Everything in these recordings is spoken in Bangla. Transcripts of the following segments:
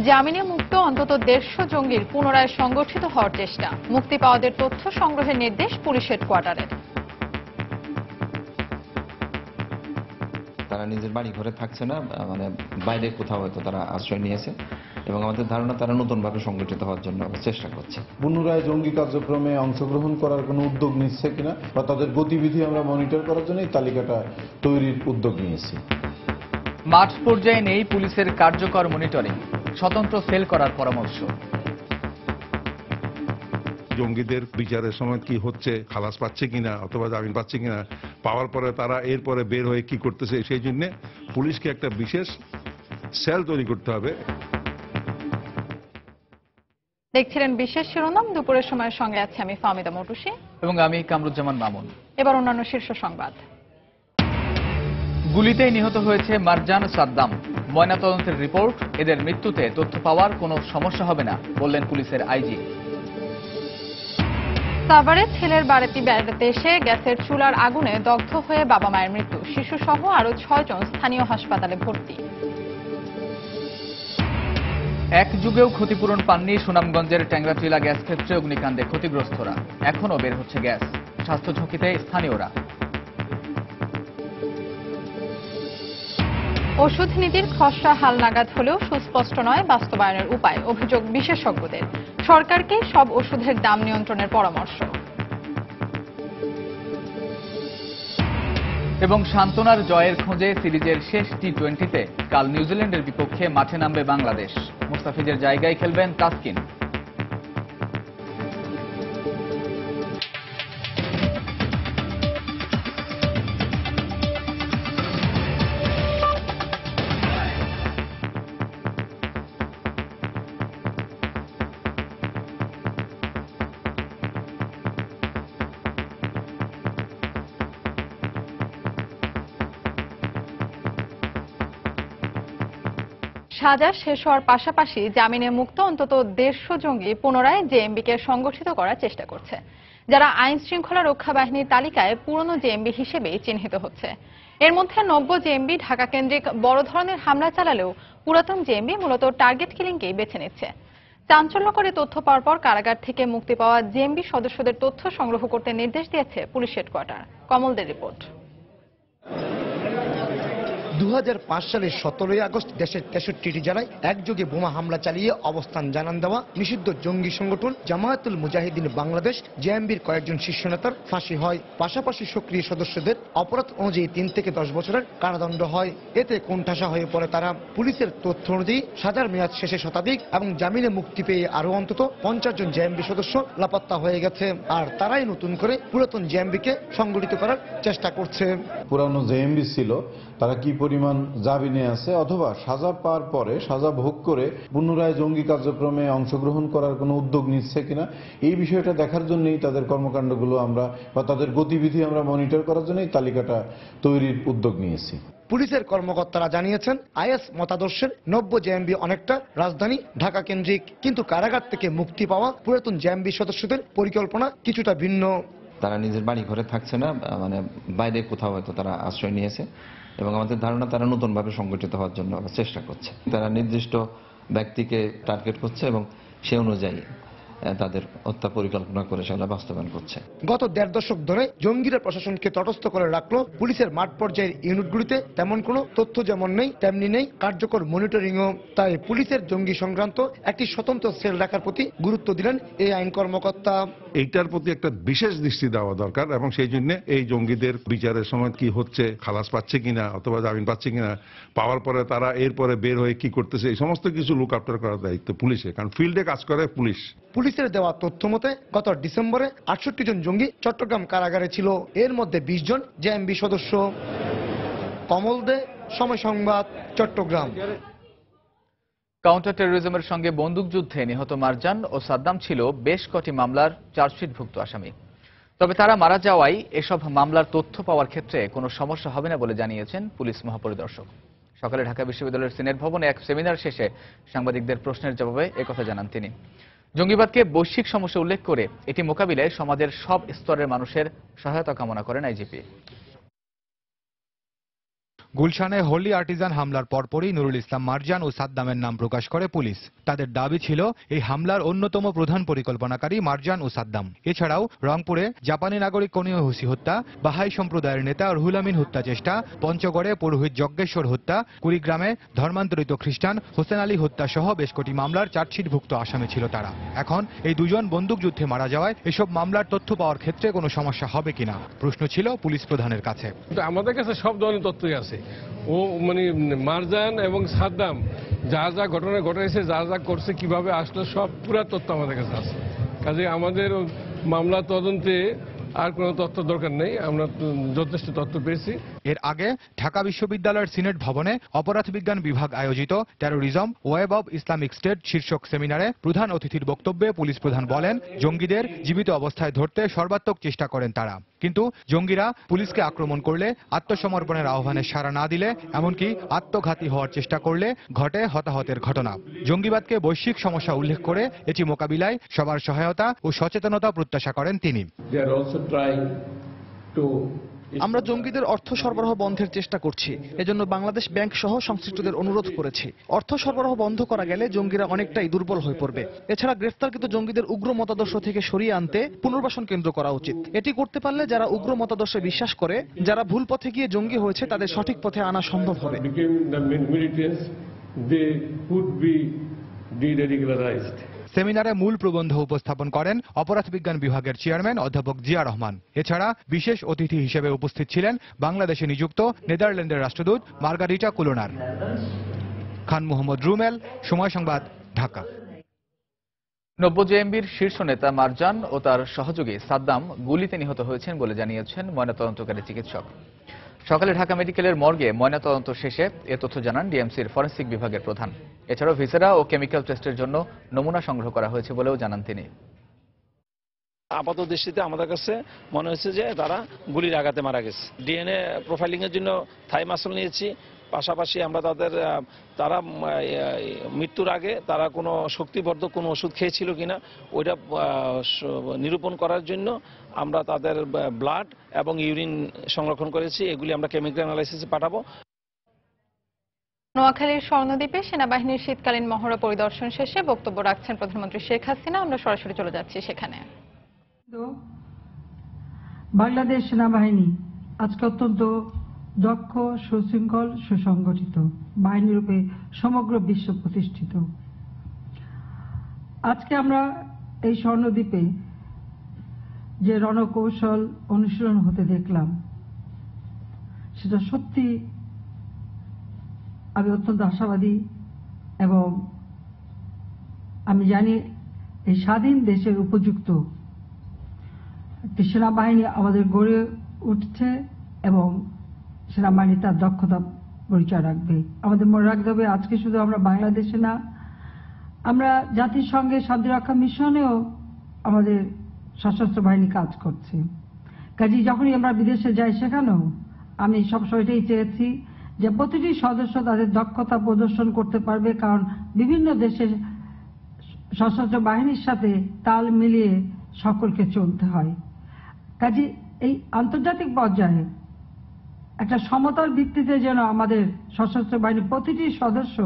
জামিনে মুক্ত অন্তত 150 জঙ্গির পুনরায় সংগঠিত হওয়ার চেষ্টা। মুক্তি পাওয়াদের তথ্য সংগ্রহের নির্দেশ পুলিশ হেডকোয়ার্টারের। তারা নিজের বাড়ি ঘরে থাকছে না, মানে বাইরে কোথাও হয়তো তারা আশ্রয় নিয়েছে এবং আমাদের ধারণা তারা নতুনভাবে সংগঠিত হওয়ার জন্য চেষ্টা করছে। পুনরায় জঙ্গি কার্যক্রমে অংশগ্রহণ করার কোনো উদ্যোগ নিচ্ছে কিনা বা তাদের গতিবিধি আমরা মনিটর করার জন্য এই তালিকাটা তৈরির উদ্যোগ নিয়েছি। মাঠ পর্যায়ে নেই পুলিশের কার্যকর মনিটরিং, স্বতন্ত্র সেল করার পরামর্শ। জঙ্গিদের বিচারের সময় কি হচ্ছে, খালাস পাচ্ছে কিনা অথবা জামিন পাচ্ছে কিনা, পাওয়ার পরে তারা এরপরে বের হয়ে কি করতেছে, সেই জন্য পুলিশকে একটা বিশেষ সেল তৈরি করতে হবে। দেখছিলেন বিশেষ শিরোনাম। দুপুরের সময়ের সঙ্গে আছে আমি ফাহমিদা মটুসি এবং আমি কামরুজ্জামান মামুন। এবার অন্যান্য শীর্ষ সংবাদ। গুলিতেই নিহত হয়েছে মারজান সাদ্দাম। ময়নাতদন্তের রিপোর্ট, এদের মৃত্যুতে তথ্য পাওয়ার কোনো সমস্যা হবে না বললেন পুলিশের আইজি। সাভারে ছেলের বাড়িতে বেড়াতে এসে গ্যাসের চুলার আগুনে দগ্ধ হয়ে বাবা মায়ের মৃত্যু। শিশুসহ আরো 6 জন স্থানীয় হাসপাতালে ভর্তি। এক যুগেও ক্ষতিপূরণ পাননি সুনামগঞ্জের ট্যাংরাটিলা গ্যাস ক্ষেত্রে অগ্নিকাণ্ডে ক্ষতিগ্রস্তরা। এখনও বের হচ্ছে গ্যাস, স্বাস্থ্য ঝুঁকিতে স্থানীয়রা। ওষুধ নীতির খসড়া হালনাগাদ হলেও সুস্পষ্ট নয় বাস্তবায়নের উপায়, অভিযোগ বিশেষজ্ঞদের। সরকারকে সব ওষুধের দাম নিয়ন্ত্রণের পরামর্শ। এবং সান্ত্বনার জয়ের খোঁজে সিরিজের শেষ টি-20তে কাল নিউজিল্যান্ডের বিপক্ষে মাঠে নামবে বাংলাদেশ। মুস্তাফিজের জায়গায় খেলবেন তাসকিন। সাজা শেষ হওয়ার পাশাপাশি জামিনে মুক্ত অন্তত 150 জঙ্গি পুনরায় জেএমবিকে সংগঠিত করার চেষ্টা করছে, যারা আইন শৃঙ্খলা রক্ষা বাহিনীর তালিকায় পুরনো জেএমবি হিসেবেই চিহ্নিত হচ্ছে। এর মধ্যে নব্য জেএমবি ঢাকা কেন্দ্রিক বড় ধরনের হামলা চালালেও পুরাতন জেএমবি মূলত টার্গেট কিলিংকেই বেছে নিচ্ছে। চাঞ্চল্যকরী তথ্য পাওয়ার পর কারাগার থেকে মুক্তি পাওয়া জেএমবি সদস্যদের তথ্য সংগ্রহ করতে নির্দেশ দিয়েছে পুলিশ হেডকোয়ার্টার। কমলদের রিপোর্ট। 2005 সালের 17 আগস্ট দেশের 63টি জেলায় একযোগে বোমা হামলা চালিয়ে অবস্থান জানান দেওয়া নিষিদ্ধ জঙ্গি সংগঠন জামায়াতুল মুজাহিদিন বাংলাদেশ জেএমবির কয়েকজন শীর্ষ নেতার ফাঁসি হয়। পাশাপাশি সক্রিয় সদস্যদের অপরাধ অনুযায়ী 3 থেকে 10 বছরের কারাদণ্ড হয়। এতে কোণঠাসা হয়ে পড়ে তারা। পুলিশের তথ্য অনুযায়ী সাজার মেয়াদ শেষে শতাধিক এবং জামিনে মুক্তি পেয়ে আরো অন্তত 50 জন জেএমবি সদস্য লাপাত্তা হয়ে গেছে। আর তারাই নতুন করে পুরাতন জেএমবিকে সংগঠিত করার চেষ্টা করছে। পুরানো জেএমবি ছিল, তারা কি পরিমাণ জামিনে আছে অথবা সাজা পাওয়ার পরে সাজা ভোগ করে পুনরায় জঙ্গি কার্যক্রমে অংশগ্রহণ করার কোনো উদ্যোগ নিচ্ছে কিনা এই বিষয়টা দেখার জন্যই তাদের কর্মকাণ্ডগুলো আমরা বা তাদের গতিবিধি আমরা মনিটর করার জন্যই তালিকাটা তৈরির উদ্যোগ নিয়েছি। পুলিশের কর্মকর্তারা জানিয়েছেন, আইএস মতাদর্শের নব্য জেএমবি অনেকটা রাজধানী ঢাকা কেন্দ্রিক, কিন্তু কারাগার থেকে মুক্তি পাওয়া পুরাতন জেএমবি সদস্যদের পরিকল্পনা কিছুটা ভিন্ন। তারা নিজের বাড়ি ঘরে থাকছে না, মানে বাইরে কোথাও হয়তো তারা আশ্রয় নিয়েছে এবং আমাদের ধারণা তারা নতুনভাবে সংগঠিত হওয়ার জন্য চেষ্টা করছে। তারা নির্দিষ্ট ব্যক্তিকে টার্গেট করছে এবং সে অনুযায়ী তাদের হত্যা পরিকল্পনা করে সেগুলো বাস্তবায়ন করছে। গত 1.5 দশক ধরে জঙ্গিরা প্রশাসনকে তটস্থ করে রাখলো। পুলিশের মাঠ পর্যায়ের ইউনিটগুলিতে তেমন কোনো তথ্য যেমন নেই, তেমনি নেই কার্যকর মনিটরিংও। তাই পুলিশের জঙ্গি সংক্রান্ত একটি স্বতন্ত্র সেল রাখার প্রতি গুরুত্ব দিলেন এই আইন কর্মকর্তা। এইটার প্রতি একটা বিশেষ দৃষ্টি দেওয়া দরকার এবং সেই জন্য এই জঙ্গিদের বিচারের সময় কি হচ্ছে, খালাস পাচ্ছে কিনা অথবা জামিন পাচ্ছে কিনা, পাওয়ার পরে তারা এরপরে বের হয়ে কি করতেছে, এই সমস্ত কিছু লুক আফটার করার দায়িত্ব পুলিশের, কারণ ফিল্ডে কাজ করে পুলিশ। পুলিশের দেওয়া তথ্য মতে গত ডিসেম্বরে 68 জন জঙ্গি চট্টগ্রাম কারাগারে ছিল, এর মধ্যে 20 জন জেএমবি সদস্য। কমল দে, সময় সংবাদ, চট্টগ্রাম। কাউন্টার টেরোরিজমের সঙ্গে বন্দুকযুদ্ধে নিহত মারজান ও সাদ্দাম ছিল বেশ কটি মামলার চার্জশিটভুক্ত আসামি। তবে তারা মারা যাওয়ায় এসব মামলার তথ্য পাওয়ার ক্ষেত্রে কোনো সমস্যা হবে না বলে জানিয়েছেন পুলিশ মহাপরিদর্শক। সকালে ঢাকা বিশ্ববিদ্যালয়ের সিনেট ভবনে এক সেমিনার শেষে সাংবাদিকদের প্রশ্নের জবাবে একথা জানান তিনি। জঙ্গিবাদকে বৈশ্বিক সমস্যা উল্লেখ করে এটি মোকাবিলায় সমাজের সব স্তরের মানুষের সহায়তা কামনা করেন আইজিপি। গুলশানে হোলি আর্টিজান হামলার পরপরই নুরুল ইসলাম মারজান ও সাদ্দামের নাম প্রকাশ করে পুলিশ। তাদের দাবি ছিল এই হামলার অন্যতম প্রধান পরিকল্পনাকারী মারজান ও সাদ্দাম। এছাড়াও রংপুরে জাপানি নাগরিক কনিয় হুসি হত্যা, বাহাই সম্প্রদায়ের নেতা রুহুল আমিন হত্যা চেষ্টা, পঞ্চগড়ে পুরোহিত যজ্ঞেশ্বর হত্যা, কুড়িগ্রামে ধর্মান্তরিত খ্রিস্টান হোসেন আলী হত্যা সহ বেশ কটি মামলার চার্জশিটভুক্ত আসামি ছিল তারা। এখন এই দুজন বন্দুকযুদ্ধে মারা যাওয়ায় এসব মামলার তথ্য পাওয়ার ক্ষেত্রে কোনো সমস্যা হবে কিনা প্রশ্ন ছিল পুলিশ প্রধানের কাছে। আমাদের কাছে সব ধরনের তথ্যই আছে। ও মানে মারজান এবং সাদ্দাম যা যা ঘটনা ঘটাইছে, যা যা করছে, কিভাবে আসলো, সব পুরো তথ্য আমাদের কাছে আছে। কাজে আমাদের মামলা তদন্তে আর কোনো তথ্য দরকার নেই, আমরা যথেষ্ট তথ্য পেয়েছি। এর আগে ঢাকা বিশ্ববিদ্যালয়ের সিনেট ভবনে অপরাধ বিজ্ঞান বিভাগ আয়োজিত terrorism web of Islamic state শীর্ষক সেমিনারে প্রধান অতিথির বক্তব্যে পুলিশ প্রধান বলেন, জঙ্গিদের জীবিত অবস্থায় ধরতে সর্বাত্মক চেষ্টা করেন তারা, কিন্তু জঙ্গিরা পুলিশকে আক্রমণ করলে, আত্মসমর্পণের আহ্বানে সাড়া না দিলে, এমনকি আত্মঘাতী হওয়ার চেষ্টা করলে ঘটে হতাহতের ঘটনা। জঙ্গিবাদকে বৈশ্বিক সমস্যা উল্লেখ করে এটি মোকাবিলায় সবার সহায়তা ও সচেতনতা প্রত্যাশা করেন তিনি। আমরা জঙ্গিদের অর্থ সরবরাহ বন্ধের চেষ্টা করছি। এজন্য বাংলাদেশ ব্যাংক সহ সংশ্লিষ্টদের অনুরোধ করেছি। অর্থ সরবরাহ বন্ধ করা গেলে জঙ্গিরা অনেকটাই দুর্বল হয়ে পড়বে। এছাড়া গ্রেফতারকৃত জঙ্গিদের উগ্র মতাদর্শ থেকে সরিয়ে আনতে পুনর্বাসন কেন্দ্র করা উচিত। এটি করতে পারলে যারা উগ্র মতাদর্শে বিশ্বাস করে, যারা ভুল পথে গিয়ে জঙ্গি হয়েছে, তাদের সঠিক পথে আনা সম্ভব হবে। সেমিনারে মূল প্রবন্ধ উপস্থাপন করেন অপরাধ বিজ্ঞান বিভাগের চেয়ারম্যান অধ্যাপক জিয়া রহমান। এছাড়া বিশেষ অতিথি হিসেবে উপস্থিত ছিলেন বাংলাদেশে নিযুক্ত নেদারল্যান্ডের রাষ্ট্রদূত মার্গারিটা কুলোনার। খান মোহাম্মদ রুমেল, সময় সংবাদ, ঢাকা। 90 জেএমবির শীর্ষ নেতা মারজান ও তার সহযোগী সাদ্দাম গুলিতে নিহত হয়েছেন বলে জানিয়েছেন ময়নাতদন্তকারী চিকিৎসক। সকালে ঢাকা মেডিকেলের মর্গে ময়নাতদন্ত শেষে এ তথ্য জানান ডিএমসির ফরেনসিক বিভাগের প্রধান। এছাড়াও ভিসেরা ও কেমিক্যাল টেস্টের জন্য নমুনা সংগ্রহ করা হয়েছে বলেও জানান তিনি। আপাত দৃষ্টিতে আমাদের কাছে মনে হচ্ছে যে তারা গুলির আঘাতে মারা গেছে। ডিএনএ প্রোফাইলিং এর জন্য থাই মাসল নিয়েছি। পাশাপাশি আমরা তারা মৃত্যুর আগে তারা কোনো শক্তিবর্ধক কোনো ওষুধ খেয়েছিল কিনা ওইটা নিরূপণ করার জন্য আমরা তাদের ব্লাড এবং ইউরিন সংরক্ষণ করেছি। এগুলি আমরা কেমিক্যাল অ্যানালাইসিসে পাঠাবো। নোয়াখালীর স্বর্ণদ্বীপে সেনাবাহিনীর শীতকালীন মহড়া পরিদর্শন শেষে বক্তব্য রাখছেন প্রধানমন্ত্রী শেখ হাসিনা। আমরা সরাসরি চলে যাচ্ছি সেখানে। বাংলাদেশ সেনাবাহিনী আজকে অত্যন্ত দক্ষ, সুশৃঙ্খল, সুসংগঠিত বাহিনী রূপে সমগ্র বিশ্ব প্রতিষ্ঠিত। আজকে আমরা এই স্বর্ণদ্বীপে যে রণকৌশল অনুশীলন হতে দেখলাম, সেটা সত্যি আমি অত্যন্ত আশাবাদী এবং আমি জানি এই স্বাধীন দেশের উপযুক্ত একটি সেনাবাহিনী আমাদের গড়ে উঠছে এবং সেনাবাহিনী তার দক্ষতা পরিচয় রাখবে। আমাদের মনে রাখতে হবে আজকে শুধু আমরা বাংলাদেশে না, আমরা জাতিসংঘের শান্তিরক্ষা মিশনেও আমাদের সশস্ত্র বাহিনী কাজ করছে। কাজেই যখনই আমরা বিদেশে যাই সেখানেও আমি সবসময় এটাই চেয়েছি যে প্রতিটি সদস্য তাদের দক্ষতা প্রদর্শন করতে পারবে, কারণ বিভিন্ন দেশের সশস্ত্র বাহিনীর সাথে তাল মিলিয়ে সকলকে চলতে হয়। কাজেই এই আন্তর্জাতিক পর্যায়ে একটা সমতার ভিত্তিতে যেন আমাদের সশস্ত্র বাহিনীর প্রতিটি সদস্য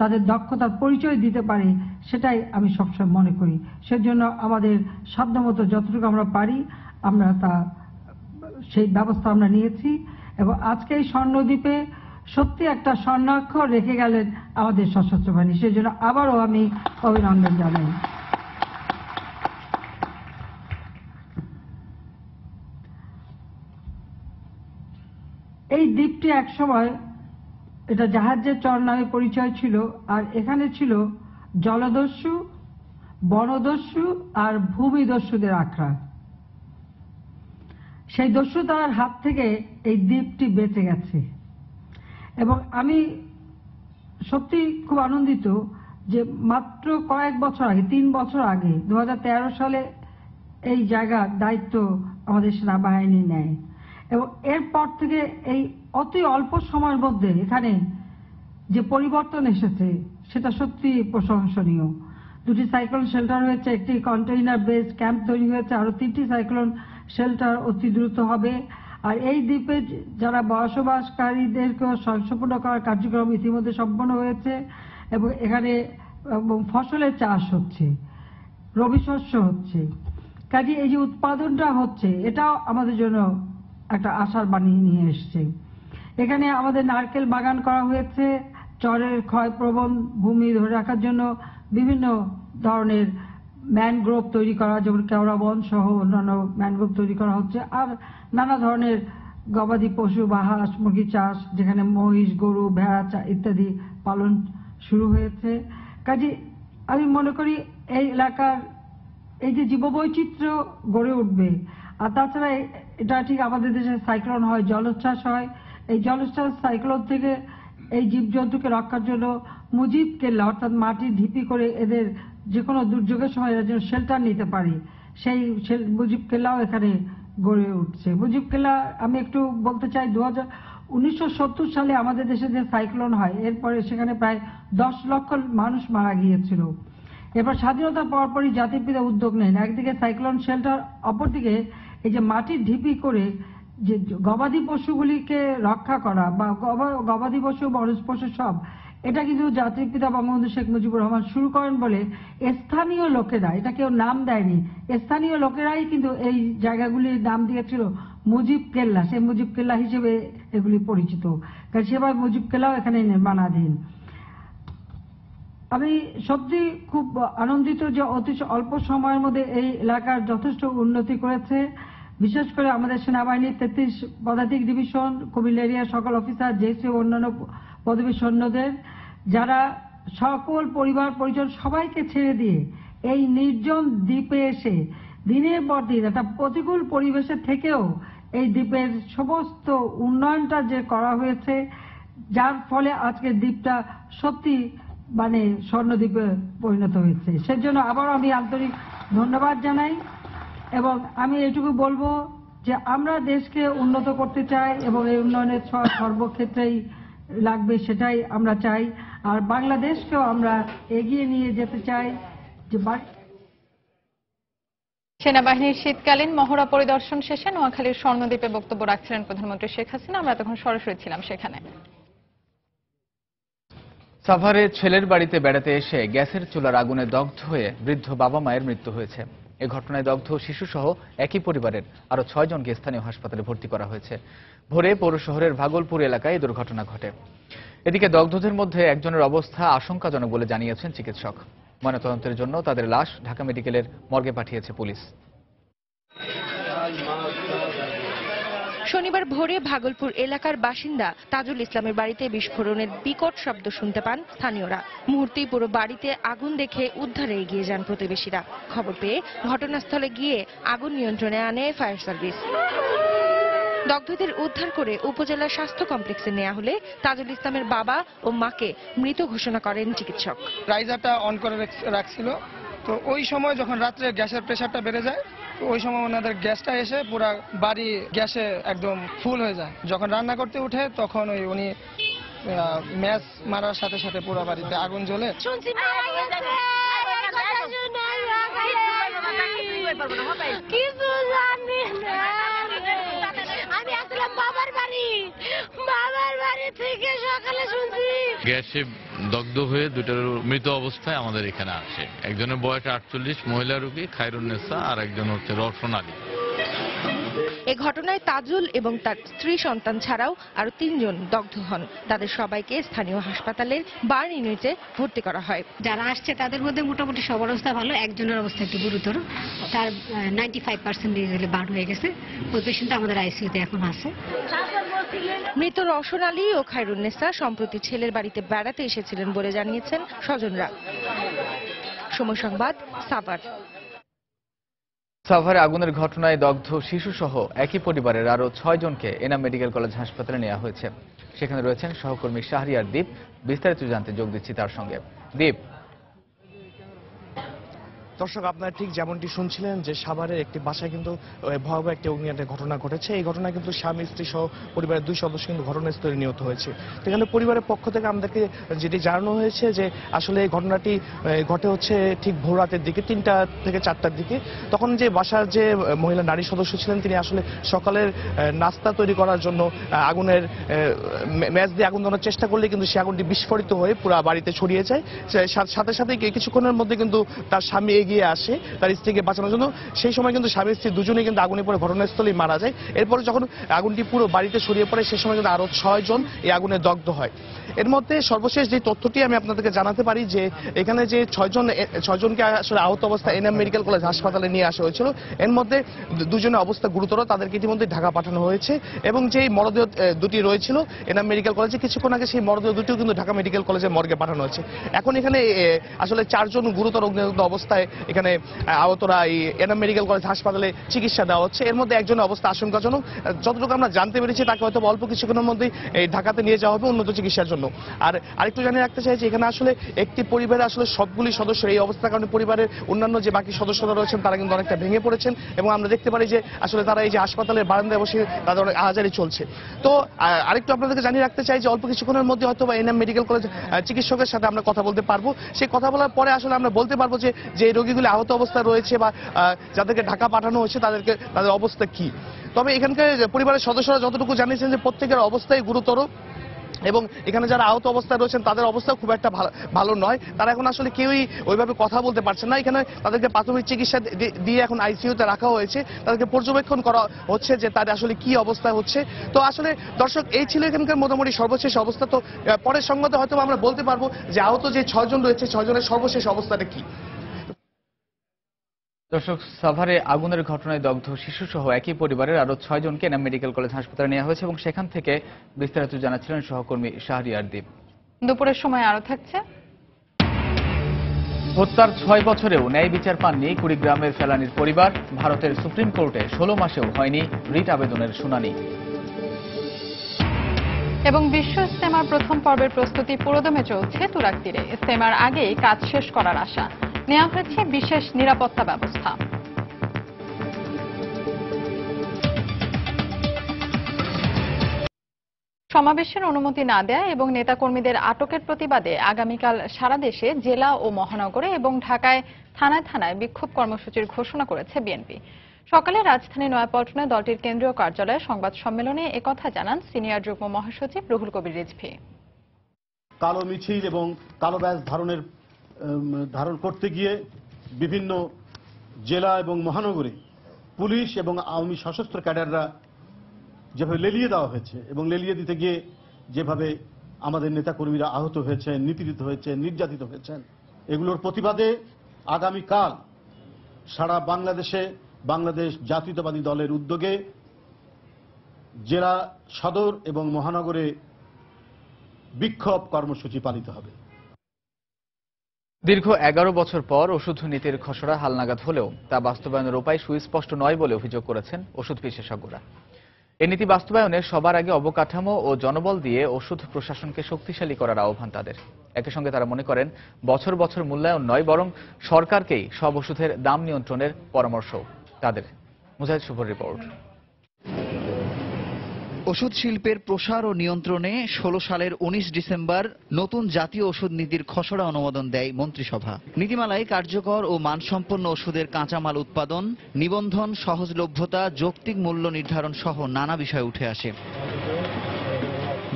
তাদের দক্ষতার পরিচয় দিতে পারে, সেটাই আমি সবসময় মনে করি। সেজন্য আমাদের সাধ্যমতো যতটুকু আমরা পারি আমরা সেই ব্যবস্থা আমরা নিয়েছি এবং আজকে এই স্বর্ণদ্বীপে সত্যি একটা স্বর্ণাক্ষর রেখে গেলেন আমাদের সশস্ত্র বাহিনী। সেজন্য আবারও আমি অভিনন্দন জানাই। এই দ্বীপটি একসময় এটা জাহাজের চর নামে পরিচয় ছিল, আর এখানে ছিল জলদস্যু, বনদস্যু আর ভূমিদস্যুদের আখড়া। সেই দস্যুতার হাত থেকে এই দ্বীপটি বেঁচে গেছে এবং আমি সত্যি খুব আনন্দিত যে মাত্র কয়েক বছর আগে, 3 বছর আগে 2013 সালে এই জায়গার দায়িত্ব আমাদের সেনাবাহিনী নেয় এবং এরপর থেকে এই অতি অল্প সময়ের মধ্যে এখানে যে পরিবর্তন এসেছে সেটা সত্যি প্রশংসনীয়। 2টি সাইক্লোন শেল্টার হয়েছে, একটি কন্টেইনার বেস ক্যাম্প তৈরি হয়েছে, আরো 3টি সাইক্লোন শেল্টার অতি দ্রুত হবে। আর এই দ্বীপে যারা বসবাসকারীদেরকে সংরক্ষণ করার কার্যক্রম ইতিমধ্যে সম্পন্ন হয়েছে এবং এখানে ফসলের চাষ হচ্ছে, রবি শস্য হচ্ছে। কাজে এই যে উৎপাদনটা হচ্ছে এটাও আমাদের জন্য একটা আশার বাণী নিয়ে এসছে। এখানে আমাদের নারকেল বাগান করা হয়েছে, চরের ক্ষয়প্রবণ ভূমি ধরে রাখার জন্য বিভিন্ন ধরনের ম্যানগ্রোভ তৈরি করা, যেমন কেওড়া বন সহ অন্যান্য ম্যানগ্রোভ তৈরি করা হচ্ছে। আর নানা ধরনের গবাদি পশু বা হাঁস মুরগি চাষ, যেখানে মহিষ, গরু, ভেড়া ইত্যাদি পালন শুরু হয়েছে। কাজে আমি মনে করি এই এলাকার এই যে জীববৈচিত্র্য গড়ে উঠবে। আর তাছাড়া এটা ঠিক আমাদের দেশে সাইক্লোন হয়, জলোচ্ছ্বাস হয়। এই জলোচ্ছ্বাস সাইক্লোন থেকে এই জীবজন্তুকে রক্ষার জন্য মুজিব কেল্লা অর্থাৎ মাটির ঢিপি করে এদের যে কোনো দুর্যোগের সময় এরা যেন শেল্টার নিতে পারে, সেই মুজিব কেল্লাও এখানে গড়ে উঠছে। মুজিব কেল্লা আমি একটু বলতে চাই, 1970 সালে আমাদের দেশে যে সাইক্লোন হয় এরপরে সেখানে প্রায় 10 লক্ষ মানুষ মারা গিয়েছিল। এরপর স্বাধীনতার পরপরই জাতির পিতা উদ্যোগ নেন, একদিকে সাইক্লোন শেল্টার, অপরদিকে এই যে মাটির ঢিপি করে যে গবাদি পশুগুলিকে রক্ষা করা বা গবাদি পশু বনজ পশু সব, এটা কিন্তু জাতির পিতা বঙ্গবন্ধু শেখ মুজিবুর রহমান শুরু করেন বলে স্থানীয় লোকেরা, এটা কেউ নাম দেয়নি, স্থানীয় লোকেরাই কিন্তু এই জায়গাগুলির নাম দিয়েছিল মুজিব কেল্লা। সেই মুজিব কেল্লা হিসেবে এগুলি পরিচিত। কারণ সেবার মুজিব কেল্লাও এখানে নির্মাণাধীন। আমি সত্যি খুব আনন্দিত যে অতি অল্প সময়ের মধ্যে এই এলাকার যথেষ্ট উন্নতি করেছে। বিশেষ করে আমাদের সেনাবাহিনীর 33 পদাতিক ডিভিশন, কুমিল্লা এরিয়ার সকল অফিসার, জেসি ও অন্যান্য পদবী সৈন্যদের, যারা সকল পরিবার পরিজন সবাইকে ছেড়ে দিয়ে এই নির্জন দ্বীপে এসে দিনের পর দিন একটা প্রতিকূল পরিবেশে থেকেও এই দ্বীপের সমস্ত উন্নয়নটা যে করা হয়েছে, যার ফলে আজকে দ্বীপটা সত্যি মানে স্বর্ণদ্বীপে পরিণত হয়েছে। সেজন্য আবার আমি আন্তরিক ধন্যবাদ জানাই এবং আমি এটুকু বলবো যে আমরা দেশকে উন্নত করতে চাই এবং এই উন্নয়নের সর্বক্ষেত্রেই লাগবে সেটাই আমরা চাই। আর বাংলাদেশকেও আমরা এগিয়ে নিয়ে যেতে চাই। যে সেনাবাহিনীর শীতকালীন মহড়া পরিদর্শন শেষে নোয়াখালীর স্বর্ণদ্বীপে বক্তব্য রাখছিলেন প্রধানমন্ত্রী শেখ হাসিনা। আমরা তখন সরাসরি ছিলাম সেখানে। সাভারে ছেলের বাড়িতে বেড়াতে এসে গ্যাসের চুলার আগুনে দগ্ধ হয়ে বৃদ্ধ বাবা মায়ের মৃত্যু হয়েছে। এ ঘটনায় দগ্ধ শিশুসহ একই পরিবারের আরো 6 জনকে স্থানীয় হাসপাতালে ভর্তি করা হয়েছে। ভোরে পৌর শহরের ভাগলপুর এলাকায় এই দুর্ঘটনা ঘটে। এদিকে দগ্ধদের মধ্যে একজনের অবস্থা আশঙ্কাজনক বলে জানিয়েছেন চিকিৎসক। ময়নাতদন্তের জন্য তাদের লাশ ঢাকা মেডিকেলের মর্গে পাঠিয়েছে পুলিশ। শনিবার ভোরে ভাগলপুর এলাকার বাসিন্দা তাজুল ইসলামের বাড়িতে বিস্ফোরণের বিকট শব্দ শুনতে পান স্থানীয়রা। মুহূর্তেই পুরো বাড়িতে আগুন দেখে উদ্ধারে এগিয়ে যান প্রতিবেশীরা। খবর পেয়ে ঘটনাস্থলে গিয়ে আগুন নিয়ন্ত্রণে আনে ফায়ার সার্ভিস। দগ্ধদের উদ্ধার করে উপজেলা স্বাস্থ্য কমপ্লেক্সে নেওয়া হলে তাজুল ইসলামের বাবা ও মাকে মৃত ঘোষণা করেন চিকিৎসক। রাইজারটা অন করে রাখছিল, তো ওই সময় যখন রাত্রে গ্যাসের প্রেসারটা বেড়ে যায়, তো ওই সময় ওনাদের গ্যাসটা এসে পুরো বাড়ি গ্যাসে একদম ফুল হয়ে যায়। যখন রান্না করতে উঠে তখন উনি ম্যাচ মারার সাথে সাথে পুরো বাড়িতে আগুন জ্বলে। গ্যাসে দগ্ধ হয়ে দুটার মৃত অবস্থায় আমাদের এখানে আসে। একজনের বয়স 48, মহিলা রোগী খায়রুন্নেসা, আর একজন হচ্ছে রওশন আলী। এ ঘটনায় তাজুল এবং তার স্ত্রী সন্তান ছাড়াও আরো 3 জন দগ্ধ হন। তাদের সবাইকে স্থানীয় হাসপাতালের বার্ন ইউনিটে ভর্তি করা হয়। যারা আসছে তাদের মধ্যে মোটামুটি সবার অবস্থা ভালো, একজনের অবস্থা একটু গুরুতর, তার 95% বার্ন হয়ে গেছে। ওই পেশেন্ট আমাদের আইসিইউতে এখন আছে। মৃত রওশন আলী ও খায়রুন্নেসা সম্প্রতি ছেলের বাড়িতে বেড়াতে এসেছিলেন বলে জানিয়েছেন স্বজনরা। সময় সংবাদ, সাভার। সাভারে আগুনের ঘটনায় দগ্ধ শিশুসহ একই পরিবারের আরো 6 জনকে এনাম মেডিকেল কলেজ হাসপাতালে নেওয়া হয়েছে। সেখানে রয়েছেন সহকর্মী শাহরিয়ার দ্বীপ। বিস্তারিত জানতে যোগ দিচ্ছি তার সঙ্গে। দ্বীপ, দর্শক, আপনারা ঠিক যেমনটি শুনছিলেন যে সাভারের একটি বাসায় কিন্তু ভয়াবহ একটি অগ্নিকাণ্ডের ঘটনা ঘটেছে। এই ঘটনায় কিন্তু স্বামী স্ত্রী সহ পরিবারের 2 সদস্য কিন্তু ঘটনাস্থলে নিহত হয়েছে। সেখানে পরিবারের পক্ষ থেকে আমাদেরকে যেটি জানানো হয়েছে যে আসলে এই ঘটনাটি ঘটে হচ্ছে ঠিক ভোর রাতের দিকে 3টা থেকে 4টার দিকে। তখন যে বাসার যে মহিলা নারী সদস্য ছিলেন তিনি আসলে সকালের নাস্তা তৈরি করার জন্য আগুনের ম্যাচ দিয়ে আগুন ধরার চেষ্টা করলে কিন্তু সেই আগুনটি বিস্ফোরিত হয়ে পুরো বাড়িতে ছড়িয়ে যায়। সাথে সাথে কিছুক্ষণের মধ্যে কিন্তু তার স্বামী এগিয়ে আসে তার স্ত্রীকে বাঁচানোর জন্য। সেই সময় কিন্তু স্বামী স্ত্রী দুজনেই কিন্তু আগুনে পড়ে ঘটনাস্থলেই মারা যায়। এরপরে যখন আগুনটি পুরো বাড়িতে ছড়িয়ে পড়ে সেই সময় কিন্তু আরো 6 জন এই আগুনে দগ্ধ হয়। এর মধ্যে সর্বশেষ যে তথ্যটি আমি আপনাদেরকে জানাতে পারি যে এখানে যে 6 জনকে আসলে আহত অবস্থায় এনাম মেডিকেল কলেজ হাসপাতালে নিয়ে আসা হয়েছিল। এর মধ্যে 2 জনের অবস্থা গুরুতর, তাদেরকে ইতিমধ্যে ঢাকা পাঠানো হয়েছে এবং যেই মরদেহ 2টি রয়েছিল এনাম মেডিকেল কলেজে কিছুক্ষণ আগে সেই মরদেহ 2টিও কিন্তু ঢাকা মেডিকেল কলেজের মর্গে পাঠানো হয়েছে। এখন এখানে আসলে 4 জন গুরুতর অগ্নিদগ্ধ অবস্থায় এখানে আহতরা এই এনাম মেডিকেল কলেজ হাসপাতালে চিকিৎসা দেওয়া হচ্ছে। এর মধ্যে একজনের অবস্থা আশঙ্কাজনক, যতটুকু আমরা জানতে পেরেছি তাকে হয়তো অল্প কিছুক্ষণের মধ্যেই এই ঢাকাতে নিয়ে যাওয়া হবে উন্নত চিকিৎসার জন্য। আর আরেকটু জানিয়ে রাখতে চাই যে এখানে আসলে একটি পরিবারে আসলে সবগুলি সদস্য এই অবস্থার কারণে পরিবারের অন্যান্য যে বাকি সদস্যরা রয়েছেন তারা কিন্তু অনেকটা ভেঙে পড়েছেন এবং আমরা দেখতে পারি যে আসলে তারা এই যে হাসপাতালের বারান্দায় বসে তাদের অনেক আহাজারি চলছে। তো আরেকটু আপনাদেরকে জানিয়ে রাখতে চাই যে অল্প কিছুক্ষণের মধ্যে হয়তো বা এনাম মেডিকেল কলেজ চিকিৎসকের সাথে আমরা কথা বলতে পারবো। সেই কথা বলার পরে আসলে আমরা বলতে পারবো যে যে রোগীগুলি আহত অবস্থায় রয়েছে বা যাদেরকে ঢাকা পাঠানো হয়েছে তাদের অবস্থা কি। তবে এখানকার পরিবারের সদস্যরা যতটুকু জানিয়েছেন যে প্রত্যেকের অবস্থাই গুরুতর এবং এখানে যারা আহত অবস্থায় রয়েছেন তাদের অবস্থা খুব একটা ভালো নয়। তারা এখন আসলে কেউই ওইভাবে কথা বলতে পারছেন না। এখানে তাদেরকে প্রাথমিক চিকিৎসা দিয়ে এখন আইসিইউতে রাখা হয়েছে, তাদেরকে পর্যবেক্ষণ করা হচ্ছে যে তাদের আসলে কি অবস্থায় হচ্ছে। তো আসলে দর্শক, এই ছিল এখানকার মোটামুটি সর্বশেষ অবস্থা। তো পরের সংবাদে হয়তো আমরা বলতে পারবো যে আহত যে 6 জন রয়েছে 6 জনের সর্বশেষ অবস্থাটা কি। দর্শক, সাভারে আগুনের ঘটনায় দগ্ধ শিশুসহ একই পরিবারের আরো 6 জনকে এনাম মেডিকেল কলেজ হাসপাতালে নেওয়া হয়েছে এবং সেখান থেকে বিস্তারিত জানাচ্ছিলেন সহকর্মী শাহরিয়ার দ্বীপ। দুপুরের সময় আরো থাকছে। হত্যার 6 বছরেও ন্যায় বিচার পাননি কুড়িগ্রামের ফেলানীর পরিবার। ভারতের সুপ্রিম কোর্টে 16 মাসেও হয়নি রিট আবেদনের শুনানি। এবং বিশ্ব ইজতেমার প্রথম পর্বের প্রস্তুতি পুরোদমে চলছে তুরাগ তীরে। ইজতেমার আগেই কাজ শেষ করার আশা, নেওয়া হয়েছে বিশেষ নিরাপত্তা ব্যবস্থা। সমাবেশের অনুমতি না দেয়া এবং নেতাকর্মীদের আটকের প্রতিবাদে আগামীকাল সারা দেশে জেলা ও মহানগরে এবং ঢাকায় থানায় থানায় বিক্ষোভ কর্মসূচির ঘোষণা করেছে বিএনপি। সকালে রাজধানী নয়াপল্টনে দলটির কেন্দ্রীয় কার্যালয়ে সংবাদ সম্মেলনে একথা জানান সিনিয়র যুগ্ম মহাসচিব রুহুল কবির রিজভী। কালো মিছিল এবং কালো ব্যাজ ধারণ করতে গিয়ে বিভিন্ন জেলা এবং মহানগরে পুলিশ এবং আওয়ামী সশস্ত্র ক্যাডাররা যেভাবে লেলিয়ে দেওয়া হয়েছে এবং লেলিয়ে দিতে গিয়ে যেভাবে আমাদের নেতাকর্মীরা আহত হয়েছেন, নিপীড়িত হয়েছেন, নির্যাতিত হয়েছেন, এগুলোর প্রতিবাদে আগামীকাল সারা বাংলাদেশে বাংলাদেশ জাতীয়তাবাদী দলের উদ্যোগে জেলা সদর এবং মহানগরে বিক্ষোভ কর্মসূচি পালিত হবে। দীর্ঘ 11 বছর পর ওষুধ নীতির খসড়া হালনাগাদ হলেও তা বাস্তবায়নের উপায় সুস্পষ্ট নয় বলে অভিযোগ করেছেন ওষুধ বিশেষজ্ঞরা। এই নীতি বাস্তবায়নে সবার আগে অবকাঠামো ও জনবল দিয়ে ওষুধ প্রশাসনকে শক্তিশালী করার আহ্বান তাদের। একই সঙ্গে তারা মনে করেন বছর বছর মূল্যায়ন নয়, বরং সরকারকেই সব ওষুধের দাম নিয়ন্ত্রণের পরামর্শ তাদের। মুজাহিদ শুভর রিপোর্ট। ওষুধ শিল্পের প্রসার ও নিয়ন্ত্রণে 16 সালের 19 ডিসেম্বর নতুন জাতীয় ওষুধ নীতির খসড়া অনুমোদন দেয় মন্ত্রিসভা। নীতিমালায় কার্যকর ও মানসম্পন্ন ওষুধের কাঁচামাল উৎপাদন, নিবন্ধন, সহজলভ্যতা, যৌক্তিক মূল্য নির্ধারণ সহ নানা বিষয় উঠে আসে।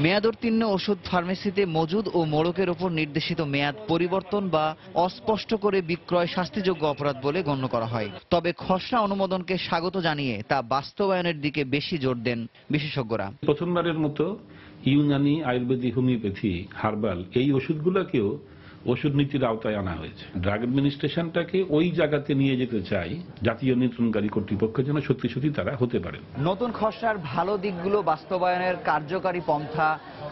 মেয়াদোত্তীর্ণ ওষুধ ফার্মেসিতে মজুদ ও মোড়কের ওপর নির্দেশিত মেয়াদ পরিবর্তন বা অস্পষ্ট করে বিক্রয় শাস্তিযোগ্য অপরাধ বলে গণ্য করা হয়। তবে খসড়া অনুমোদনকে স্বাগত জানিয়ে তা বাস্তবায়নের দিকে বেশি জোর দেন বিশেষজ্ঞরা। প্রথমবারের মতো ইউনানি, আয়ুর্বেদিক, হোমিওপ্যাথি, হার্বাল এই ওষুধগুলোকেও ওষুধ নীতির আওতায় আনা হয়েছে। ড্রাগ অ্যাডমিনিস্ট্রেশনটাকে ওই জায়গাতে নিয়ে যেতে চাই জাতীয় নিয়ন্ত্রণকারী কর্তৃপক্ষ যেন সত্যি সত্যি তারা হতে পারে। নতুন খসড়ার ভালো দিকগুলো বাস্তবায়নের কার্যকারী পন্থা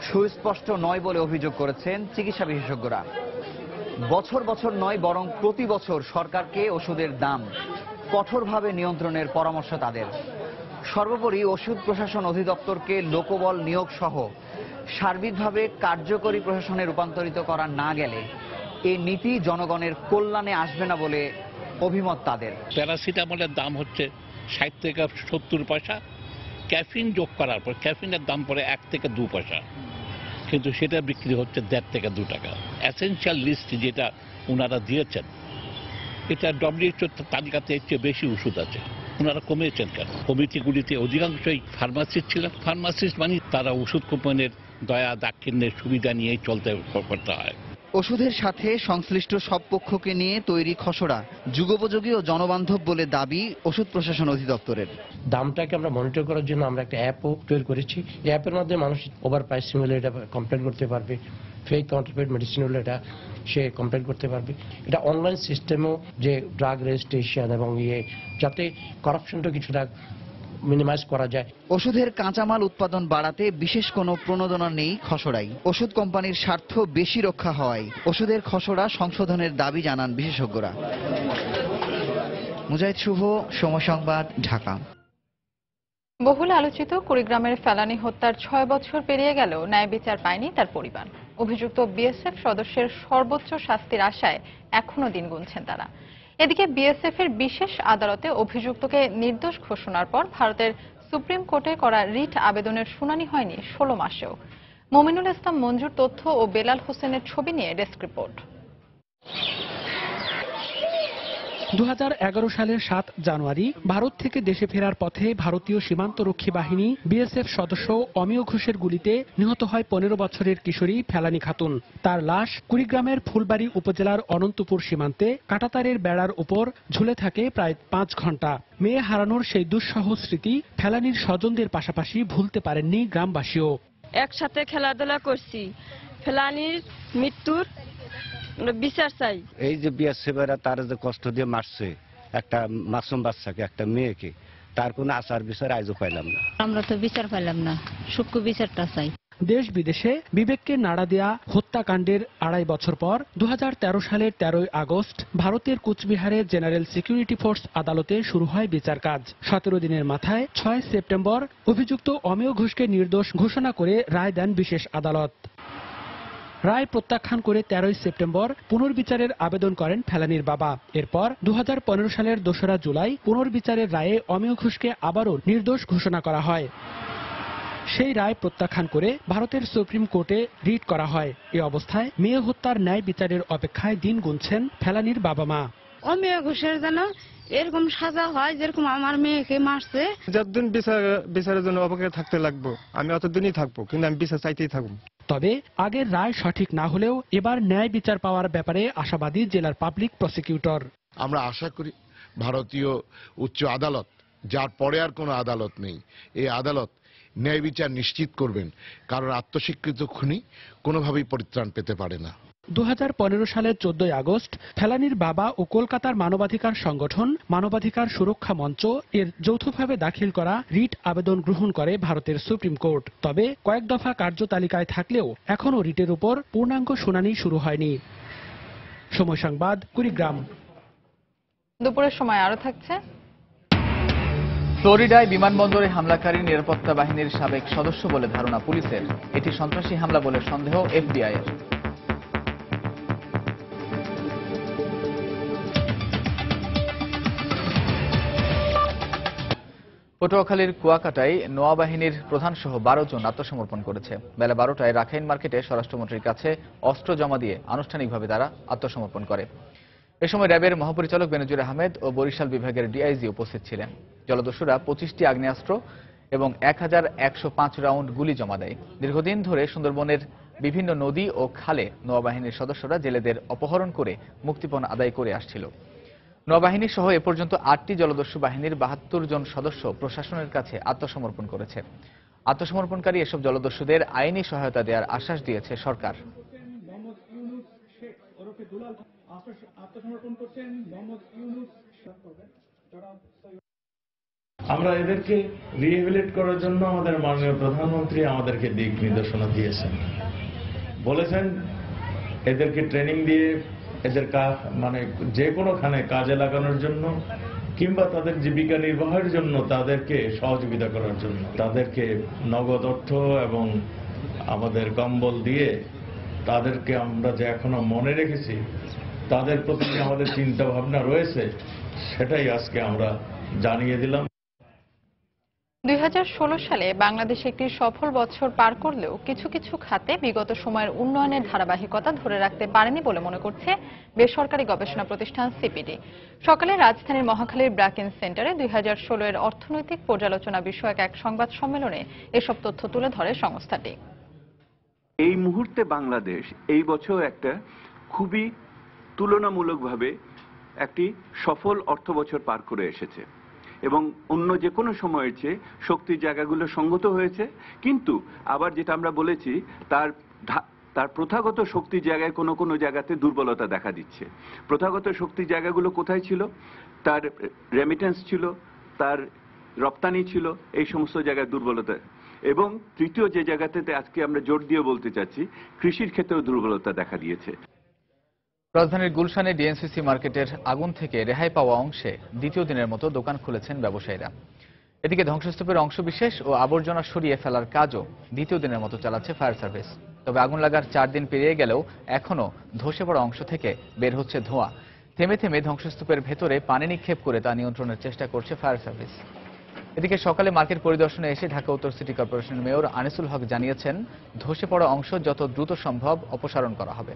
সুস্পষ্ট নয় বলে অভিযোগ করেছেন চিকিৎসা বিশেষজ্ঞরা। বছর বছর নয়, বরং প্রতি বছর সরকারকে ওষুধের দাম কঠোরভাবে নিয়ন্ত্রণের পরামর্শ তাদের। সর্বোপরি ওষুধ প্রশাসন অধিদপ্তরকে লোকবল নিয়োগ সহ সার্বিকভাবে কার্যকরী প্রশাসনে রূপান্তরিত করা না গেলে এই নীতি জনগণের কল্যাণে আসবে না বলে অভিমত তাদের। প্যারাসিটামলের দাম হচ্ছে 60 থেকে 70 পয়সা, ক্যাফিন যোগ করার পর ক্যাফিনের দাম পড়ে 1 থেকে 2 পয়সা, কিন্তু সেটা বিক্রি হচ্ছে 1.5 থেকে 2 টাকা। এসেনশিয়াল লিস্ট যেটা ওনারা দিয়েছেন, এটা WHO তালিকাতে এর চেয়ে বেশি ওষুধ আছে। ওনারা কমিয়েছেন কেন? কমিটিগুলিতে অধিকাংশই ফার্মাসিস্ট ছিলেন। ফার্মাসিস্ট মানে তারা ওষুধ কোম্পানির দয়া দাক্ষিণ্যের সুবিধা নিয়েই চলতে করতে হয়। ওষুধের সাথে সংশ্লিষ্ট সব পক্ষকে নিয়ে তৈরি খসড়া যুগোপযোগী ও জনবান্ধব বলে দাবি ওষুধ প্রশাসন অধিদপ্তরের। দামটাকে আমরা মনিটর করার জন্য আমরা একটা অ্যাপও তৈরি করেছি। এই অ্যাপের মাধ্যমে মানুষ ওভার প্রাইসিং হলে এটা কমপ্লেন করতে পারবে, ফেক কাউন্টারফেট মেডিসিন হলে এটা সে কমপ্লেন করতে পারবে। এটা অনলাইন সিস্টেমও যে ড্রাগ রেজিস্ট্রেশন এবং যাতে করাপশনটা কিছুটা মিনিমাইজ করা যায়। ওষুধের কাঁচামাল উৎপাদন বাড়াতে বিশেষ কোনো প্রণোদনা নেই খসড়ায়। ওষুধ কোম্পানির স্বার্থ বেশি রক্ষা হওয়ায় ওষুধের খসড়া সংশোধনের দাবি জানান বিশেষজ্ঞরা। মুজাহিদ শুভ, সময় সংবাদ, ঢাকা। বহুল আলোচিত কুড়িগ্রামের ফেলানী হত্যার 6 বছর পেরিয়ে গেলেও ন্যায় বিচার পায়নি তার পরিবার। অভিযুক্ত বিএসএফ সদস্যের সর্বোচ্চ শাস্তির আশায় এখনো দিন গুনছেন তারা। এদিকে বিএসএফ এর বিশেষ আদালতে অভিযুক্তকে নির্দোষ ঘোষণার পর ভারতের সুপ্রিম কোর্টে করা রিট আবেদনের শুনানি হয়নি 16 মাসেও। মমিনুল ইসলাম মঞ্জুর তথ্য ও বেলাল হোসেনের ছবি নিয়ে ডেস্ক রিপোর্ট। 2011 সালের 7 জানুয়ারি ভারত থেকে দেশে ফেরার পথে ভারতীয় সীমান্তরক্ষী বাহিনী বিএসএফ সদস্য অমিয় ঘোষের গুলিতে নিহত হয় 15 বছরের কিশোরী ফেলানী খাতুন। তার লাশ কুড়িগ্রামের ফুলবাড়ী উপজেলার অনন্তপুর সীমান্তে কাঁটাতারের বেড়ার উপর ঝুলে থাকে প্রায় 5 ঘন্টা। মেয়ে হারানোর সেই দুঃসহ স্মৃতি ফেলানীর স্বজনদের পাশাপাশি ভুলতে পারেননি গ্রামবাসীও। একসাথে খেলাধুলা করছি, ফেলানীর মৃত্যুর বিচার চাই। এই যে বিএসএফেরা তার যে কষ্ট দিয়ে মারছে একটা মাসুম বাচ্চাকে, একটা মেয়েকে, তার কোনো আচার বিচার আজও পাইলাম না। আমরা তো বিচার পাইলাম না, সূক্ষ্ম বিচারটা চাই। দেশ বিদেশে বিবেককে নাড়া দেয়া হত্যাকাণ্ডের 2.5 বছর পর 2013 সালের 13 আগস্ট ভারতের কুচবিহারের জেনারেল সিকিউরিটি ফোর্স আদালতে শুরু হয় বিচার কাজ। 17 দিনের মাথায় 6 সেপ্টেম্বর অভিযুক্ত অমেয় ঘোষকে নির্দোষ ঘোষণা করে রায় দেন বিশেষ আদালত। রায় প্রত্যাখ্যান করে 13 সেপ্টেম্বর পুনর্বিচারের আবেদন করেন ফেলানীর বাবা। এরপর 2015 সালের 2রা জুলাই পুনর্বিচারের রায়ে অমেয় ঘোষকে আবারও নির্দোষ ঘোষণা করা হয়। সেই রায় প্রত্যাখ্যান করে ভারতের সুপ্রিম কোর্টে রিট করা হয়। এই অবস্থায় মেয়ে হত্যার ন্যায় বিচারের অপেক্ষায় দিন গুনছেন ফেলানীর বাবা মা। অমেয় ঘোষের যেন এরকম সাজা হয় যেরকম আমার মেয়েকে মারছে। যতদিন বিচারের জন্য অপেক্ষা থাকতে লাগবো, আমি অতদিনই থাকবো, কিন্তু আমি বিচার চাইতেই থাকবো। তবে আগের রায় সঠিক না হলেও এবার ন্যায় বিচার পাওয়ার ব্যাপারে আশাবাদী জেলার পাবলিক প্রসিকিউটর। আমরা আশা করি ভারতীয় উচ্চ আদালত, যার পরে আর কোনো আদালত নেই, এই আদালত ন্যায় বিচার নিশ্চিত করবেন, কারণ আত্মস্বীকৃত খুনি কোনোভাবেই পরিত্রাণ পেতে পারে না। 2015 সালের 14 আগস্ট ফেলানীর বাবা ও কলকাতার মানবাধিকার সংগঠন মানবাধিকার সুরক্ষা মঞ্চ এর যৌথভাবে দাখিল করা রিট আবেদন গ্রহণ করে ভারতের সুপ্রিম কোর্ট। তবে কয়েক দফা কার্যতালিকায় থাকলেও এখনও রিটের উপর পূর্ণাঙ্গ শুনানি শুরু হয়নি। সময় সংবাদ, কুড়িগ্রাম। দুপুরের সময় আরো থাকছে। ফ্লোরিডায় বিমানবন্দরে হামলাকারী নিরাপত্তা বাহিনীর সাবেক সদস্য বলে ধারণা পুলিশের। এটি সন্ত্রাসী হামলা বলে সন্দেহ FBI এর। পটুয়াখালীর কুয়াকাটায় নোয়া বাহিনীর প্রধান সহ 12 জন আত্মসমর্পণ করেছে। বেলা 12টায় রাখাইন মার্কেটে স্বরাষ্ট্রমন্ত্রীর কাছে অস্ত্র জমা দিয়ে আনুষ্ঠানিকভাবে তারা আত্মসমর্পণ করে। এ সময় র্যাবের মহাপরিচালক বেনজির আহমেদ ও বরিশাল বিভাগের DIG উপস্থিত ছিলেন। জলদস্যুরা 25টি আগ্নেয়াস্ত্র এবং 1105 রাউন্ড গুলি জমা দেয়। দীর্ঘদিন ধরে সুন্দরবনের বিভিন্ন নদী ও খালে নোয়া বাহিনীর সদস্যরা জেলেদের অপহরণ করে মুক্তিপণ আদায় করে আসছিল। নৌবাহিনী সহ এ পর্যন্ত 8টি জলদস্যু বাহিনীর 72 জন সদস্য প্রশাসনের কাছে আত্মসমর্পণ করেছে। আত্মসমর্পণকারী এসব জলদস্যুদের আইনি সহায়তা দেওয়ার আশ্বাস দিয়েছে সরকার। আমরা এদেরকে রিহেবিলিট করার জন্য আমাদের মাননীয় প্রধানমন্ত্রী আমাদেরকে দিক নির্দেশনা দিয়েছেন, বলেছেন এদেরকে ট্রেনিং দিয়ে এদের মানে যে কোনোখানে কাজে লাগানোর জন্য কিংবা তাদের জীবিকা নির্বাহের জন্য তাদেরকে সহযোগিতা করার জন্য তাদেরকে নগদ অর্থ এবং আমাদের কম্বল দিয়ে তাদেরকে আমরা যে এখনো মনে রেখেছি তাদের প্রতি যে আমাদের চিন্তা ভাবনা রয়েছে সেটাই আজকে আমরা জানিয়ে দিলাম। 2016 সালে বাংলাদেশ একটি সফল বছর পার করলেও কিছু কিছু খাতে বিগত সময়ের উন্নয়নের ধারাবাহিকতা ধরে রাখতে পারেনি বলে মনে করছে বেসরকারি গবেষণা প্রতিষ্ঠান সিপিডি। সকালে রাজধানীর মহাখালীর ব্রাকিন সেন্টারে 2016 এর অর্থনৈতিক পর্যালোচনা বিষয়ক এক সংবাদ সম্মেলনে এসব তথ্য তুলে ধরে সংস্থাটি। এই মুহূর্তে বাংলাদেশ এই বছর একটা খুবই তুলনামূলকভাবে একটি সফল অর্থবছর পার করে এসেছে এবং অন্য যে কোনো সময়ের চেয়ে শক্তির জায়গাগুলো সঙ্গত হয়েছে, কিন্তু আবার যেটা আমরা বলেছি তার প্রথাগত শক্তির জায়গায় কোনো কোনো জায়গাতে দুর্বলতা দেখা দিচ্ছে। প্রথাগত শক্তির জায়গাগুলো কোথায় ছিল? তার রেমিটেন্স ছিল, তার রপ্তানি ছিল, এই সমস্ত জায়গায় দুর্বলতা। এবং তৃতীয় যে জায়গাতে আজকে আমরা জোর দিয়ে বলতে চাচ্ছি, কৃষির ক্ষেত্রেও দুর্বলতা দেখা দিয়েছে। রাজধানীর গুলশানে ডিএনসিসি মার্কেটের আগুন থেকে রেহাই পাওয়া অংশে দ্বিতীয় দিনের মতো দোকান খুলেছেন ব্যবসায়ীরা। এদিকে ধ্বংসস্তূপের অংশবিশেষ ও আবর্জনা সরিয়ে ফেলার কাজও দ্বিতীয় দিনের মতো চালাচ্ছে ফায়ার সার্ভিস। তবে আগুন লাগার 4 দিন পেরিয়ে গেলেও এখনও ধসে পড়া অংশ থেকে বের হচ্ছে ধোঁয়া। থেমে থেমে ধ্বংসস্তূপের ভেতরে পানি নিক্ষেপ করে তা নিয়ন্ত্রণের চেষ্টা করছে ফায়ার সার্ভিস। এদিকে সকালে মার্কেট পরিদর্শনে এসে ঢাকা উত্তর সিটি কর্পোরেশনের মেয়র আনিসুল হক জানিয়েছেন, ধসে পড়া অংশ যত দ্রুত সম্ভব অপসারণ করা হবে।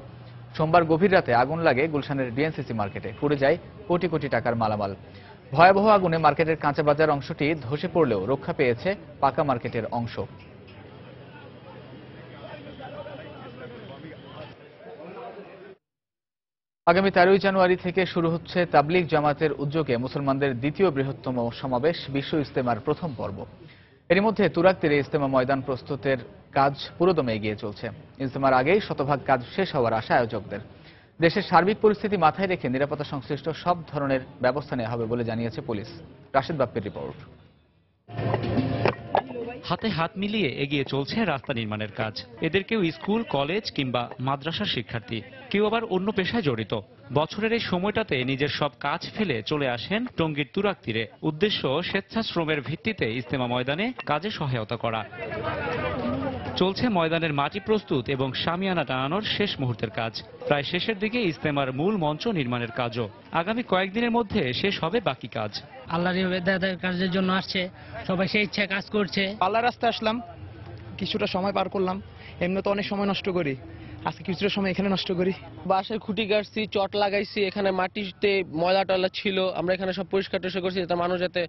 সোমবার গভীর রাতে আগুন লাগে গুলশানের ডিএনসিসি মার্কেটে, পুড়ে যায় কোটি কোটি টাকার মালামাল। ভয়াবহ আগুনে মার্কেটের কাঁচা বাজার অংশটি ধসে পড়লেও রক্ষা পেয়েছে পাকা মার্কেটের অংশ। আগামী 13 জানুয়ারি থেকে শুরু হচ্ছে তাবলিগ জামাতের উদ্যোগে মুসলমানদের দ্বিতীয় বৃহত্তম সমাবেশ বিশ্ব ইজতেমার প্রথম পর্ব। এর মধ্যে তুরাগ তীরে ইজতেমা ময়দান প্রস্তুতের কাজ পুরোদমে এগিয়ে চলছে। ইজতেমার আগেই শতভাগ কাজ শেষ হওয়ার আশা আয়োজকদের। দেশের সার্বিক পরিস্থিতি মাথায় রেখে নিরাপত্তা সংশ্লিষ্ট সব ধরনের ব্যবস্থা নেওয়া হবে বলে জানিয়েছে পুলিশ। রাশেদ বাপ্পির রিপোর্ট। হাতে হাত মিলিয়ে এগিয়ে চলছে রাস্তা নির্মাণের কাজ। এদের কেউ স্কুল, কলেজ কিংবা মাদ্রাসার শিক্ষার্থী, কেউ আবার অন্য পেশায় জড়িত। বছরের এই সময়টাতে নিজের সব কাজ ফেলে চলে আসেন টঙ্গীর তুরাগ তীরে। উদ্দেশ্য স্বেচ্ছাশ্রমের ভিত্তিতে ইজতেমা ময়দানে কাজে সহায়তা করা। চলছে ময়দানের মাটি প্রস্তুত এবং শামিয়ানা টানানোর শেষ মুহূর্তের কাজ। প্রায় শেষের দিকে ইজতেমার মূল মঞ্চ নির্মাণের কাজও। আগামী কয়েকদিনের মধ্যে শেষ হবে বাকি কাজ। আল্লাহর কাজের জন্য আসছে, সবাই সেই ইচ্ছা কাজ করছে। আল্লাহর রাস্তায় আসলাম, কিছুটা সময় পার করলাম। এমনি তো অনেক সময় নষ্ট করি, আজকে কিছুটা সময় এখানে নষ্ট করি। বাসায় খুঁটি গাড়ছি, চট লাগাইছি, এখানে মাটিতে ময়লা টয়লা ছিল, আমরা এখানে সব পরিষ্কার টরিষ্কার করছি যাতে মানুষ যাতে